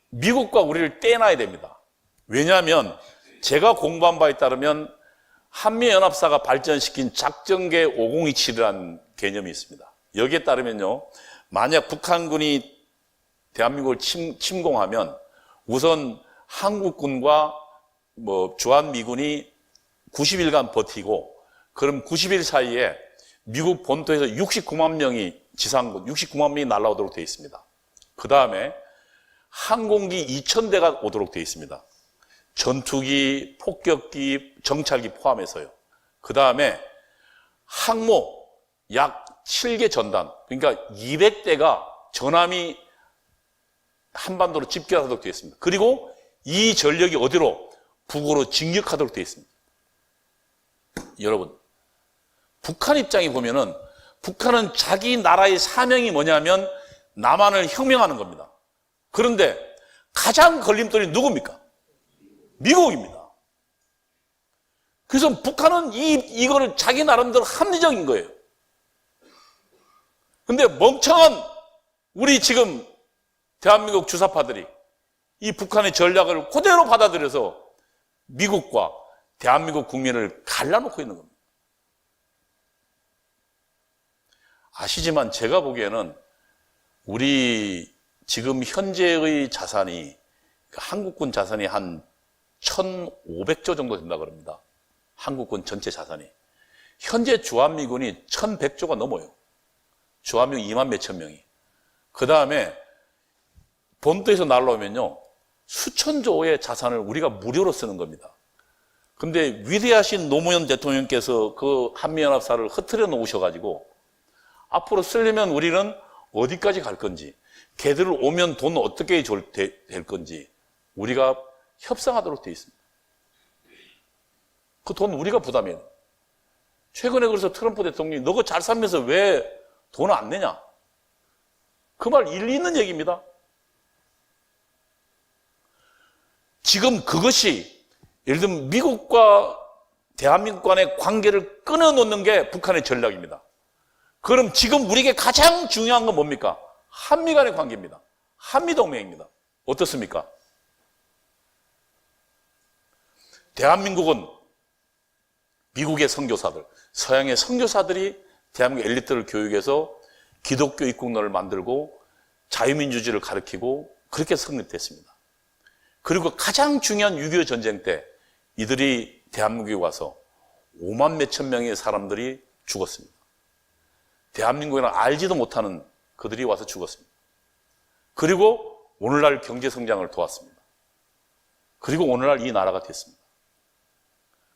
Speaker 1: 미국과 우리를 떼놔야 됩니다. 왜냐하면 제가 공부한 바에 따르면 한미연합사가 발전시킨 작전계 5027이라는 개념이 있습니다. 여기에 따르면요, 만약 북한군이 대한민국을 침공하면 우선 한국군과 주한미군이 90일간 버티고, 그럼 90일 사이에 미국 본토에서 69만 명이 지상군 69만 명이 날아오도록 되어 있습니다. 그 다음에 항공기 2,000대가 오도록 되어 있습니다. 전투기, 폭격기, 정찰기 포함해서요. 그 다음에 항모 약 7개 전단, 그러니까 200대가 전함이 한반도로 집결하도록 되어 있습니다. 그리고 이 전력이 어디로? 북으로 진격하도록 되어 있습니다. 여러분, 북한 입장에 보면은 북한은 자기 나라의 사명이 뭐냐면 남한을 혁명하는 겁니다. 그런데 가장 걸림돌이 누굽니까? 미국입니다. 그래서 북한은 이거를 자기 나름대로 합리적인 거예요. 근데 멍청한 우리 지금 대한민국 주사파들이 이 북한의 전략을 그대로 받아들여서 미국과 대한민국 국민을 갈라놓고 있는 겁니다. 아시지만 제가 보기에는 우리 지금 현재의 자산이, 한국군 자산이 한 1,500조 정도 된다 그럽니다. 한국군 전체 자산이. 현재 주한미군이 1,100조가 넘어요. 주한미군 2만 몇천 명이. 그 다음에 본토에서 날라오면요, 수천조의 자산을 우리가 무료로 쓰는 겁니다. 근데 위대하신 노무현 대통령께서 그 한미연합사를 흐트려 놓으셔가지고 앞으로 쓰려면 우리는 어디까지 갈 건지, 걔들 오면 돈 어떻게 될 건지 우리가 협상하도록 되어 있습니다. 그 돈 우리가 부담해야 돼. 최근에 그래서 트럼프 대통령이 너가 잘 살면서 왜 돈을 안 내냐? 그 말 일리 있는 얘기입니다. 지금 그것이 예를 들면 미국과 대한민국 간의 관계를 끊어놓는 게 북한의 전략입니다. 그럼 지금 우리에게 가장 중요한 건 뭡니까? 한미 간의 관계입니다. 한미동맹입니다. 어떻습니까? 대한민국은 미국의 선교사들, 서양의 선교사들이 대한민국 엘리트를 교육해서 기독교 입국론을 만들고 자유민주주의를 가르치고 그렇게 성립됐습니다. 그리고 가장 중요한 6.25 전쟁 때 이들이 대한민국에 와서 5만 몇천 명의 사람들이 죽었습니다. 대한민국이란 알지도 못하는 그들이 와서 죽었습니다. 그리고 오늘날 경제성장을 도왔습니다. 그리고 오늘날 이 나라가 됐습니다.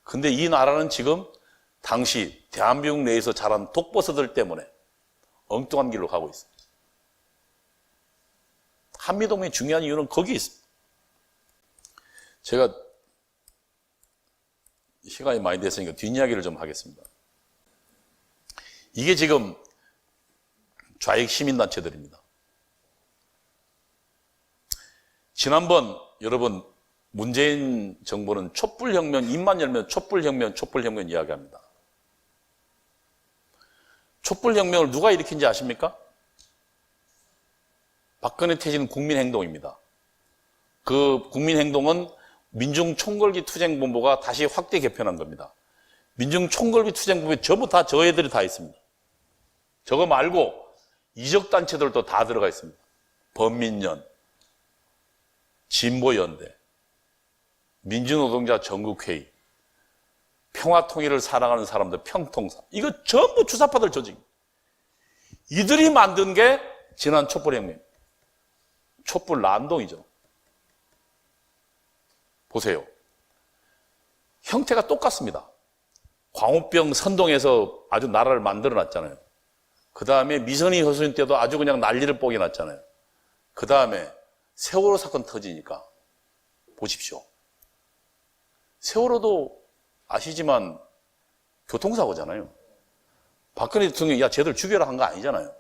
Speaker 1: 근데 이 나라는 지금 당시 대한민국 내에서 자란 독버섯들 때문에 엉뚱한 길로 가고 있습니다. 한미동맹이 중요한 이유는 거기에 있습니다. 제가 시간이 많이 됐으니까 뒷이야기를 좀 하겠습니다. 이게 지금 좌익 시민단체들입니다. 지난번 여러분 문재인 정부는 촛불혁명, 입만 열면 촛불혁명 이야기합니다. 촛불혁명을 누가 일으킨지 아십니까? 박근혜 퇴진 국민행동입니다. 그 국민행동은 민중총궐기 투쟁본부가 다시 확대 개편한 겁니다. 민중총궐기 투쟁본부에 전부 다 저 애들이 다 있습니다. 저거 말고 이적단체들도 다 들어가 있습니다. 범민련, 진보연대, 민주노동자 전국회의, 평화통일을 사랑하는 사람들 평통사, 이거 전부 주사파들 조직입니다. 이들이 만든 게 지난 촛불혁명, 촛불난동이죠. 보세요. 형태가 똑같습니다. 광우병 선동해서 아주 나라를 만들어놨잖아요. 그 다음에 미선희 여수인 때도 아주 그냥 난리를 뽀개 놨잖아요. 그 다음에 세월호 사건 터지니까 보십시오. 세월호도 아시지만 교통사고잖아요. 박근혜 대통령이 야 쟤들 죽여라 한 거 아니잖아요.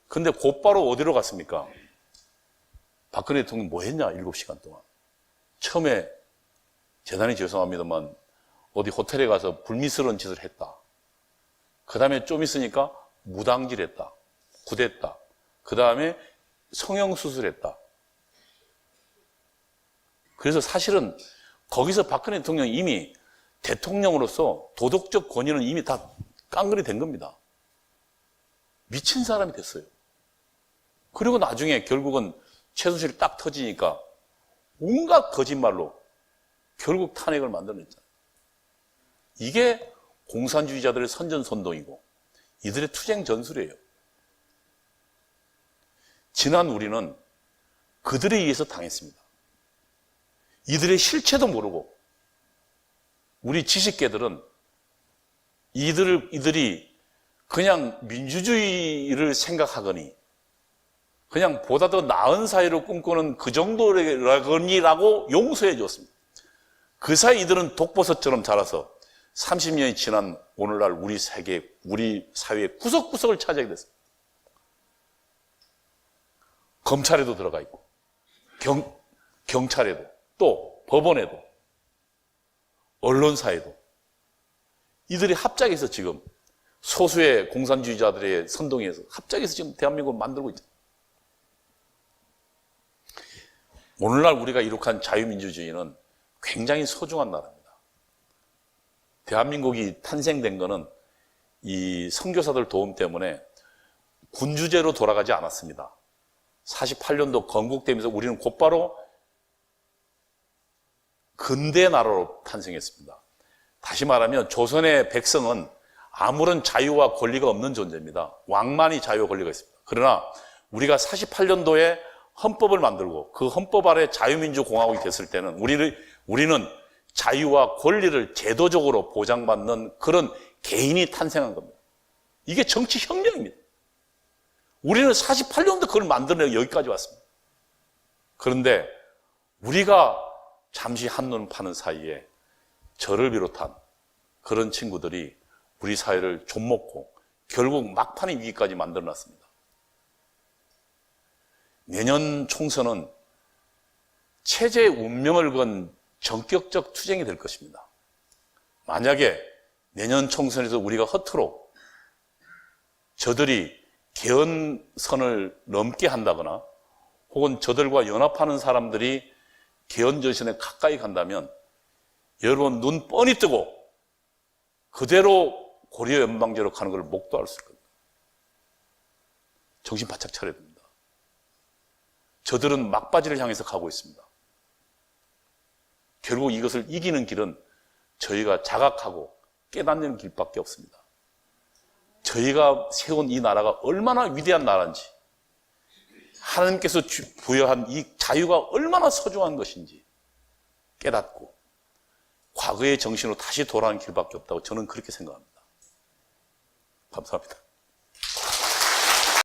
Speaker 1: 근데 곧바로 어디로 갔습니까? 박근혜 대통령 뭐 했냐 7시간 동안. 처음에 대단히 죄송합니다만 어디 호텔에 가서 불미스러운 짓을 했다. 그 다음에 좀 있으니까 무당질했다. 구댔다. 그 다음에 성형수술했다. 그래서 사실은 거기서 박근혜 대통령이 이미 대통령으로서 도덕적 권위는 이미 다 깡그리 된 겁니다. 미친 사람이 됐어요. 그리고 나중에 결국은 최순실이 딱 터지니까 온갖 거짓말로 결국 탄핵을 만들어냈잖아요. 이게 공산주의자들의 선전선동이고 이들의 투쟁 전술이에요. 지난 우리는 그들에 의해서 당했습니다. 이들의 실체도 모르고 우리 지식계들은 이들이 그냥 민주주의를 생각하거니 그냥 보다 더 나은 사회를 꿈꾸는 그 정도라거니라고 용서해 줬습니다. 그 사이 이들은 독버섯처럼 자라서 30년이 지난 오늘날 우리 세계, 우리 사회의 구석구석을 차지하게 됐습니다. 검찰에도 들어가 있고 경찰에도 또 법원에도 언론사에도 이들이 합작해서 지금 소수의 공산주의자들의 선동에서 합작해서 지금 대한민국을 만들고 있죠. 오늘날 우리가 이룩한 자유민주주의는 굉장히 소중한 나라입니다. 대한민국이 탄생된 것은 이 선교사들 도움 때문에 군주제로 돌아가지 않았습니다. 48년도 건국되면서 우리는 곧바로 근대 나라로 탄생했습니다. 다시 말하면 조선의 백성은 아무런 자유와 권리가 없는 존재입니다. 왕만이 자유와 권리가 있습니다. 그러나 우리가 48년도에 헌법을 만들고 그 헌법 아래 자유민주공화국이 됐을 때는 우리는 자유와 권리를 제도적으로 보장받는 그런 개인이 탄생한 겁니다. 이게 정치혁명입니다. 우리는 48년도 그걸 만들어내고 여기까지 왔습니다. 그런데 우리가 잠시 한눈 파는 사이에 저를 비롯한 그런 친구들이 우리 사회를 좀먹고 결국 막판의 위기까지 만들어놨습니다. 내년 총선은 체제의 운명을 건 전격적 투쟁이 될 것입니다. 만약에 내년 총선에서 우리가 허투루 저들이 개헌선을 넘게 한다거나 혹은 저들과 연합하는 사람들이 개헌전선에 가까이 간다면 여러분 눈 뻔히 뜨고 그대로 고려 연방제로 가는 걸 목도할 수 있을 겁니다. 정신 바짝 차려야 됩니다. 저들은 막바지를 향해서 가고 있습니다. 결국 이것을 이기는 길은 저희가 자각하고 깨닫는 길밖에 없습니다. 저희가 세운 이 나라가 얼마나 위대한 나라인지, 하나님께서 부여한 이 자유가 얼마나 소중한 것인지 깨닫고 과거의 정신으로 다시 돌아가는 길밖에 없다고 저는 그렇게 생각합니다. 감사합니다.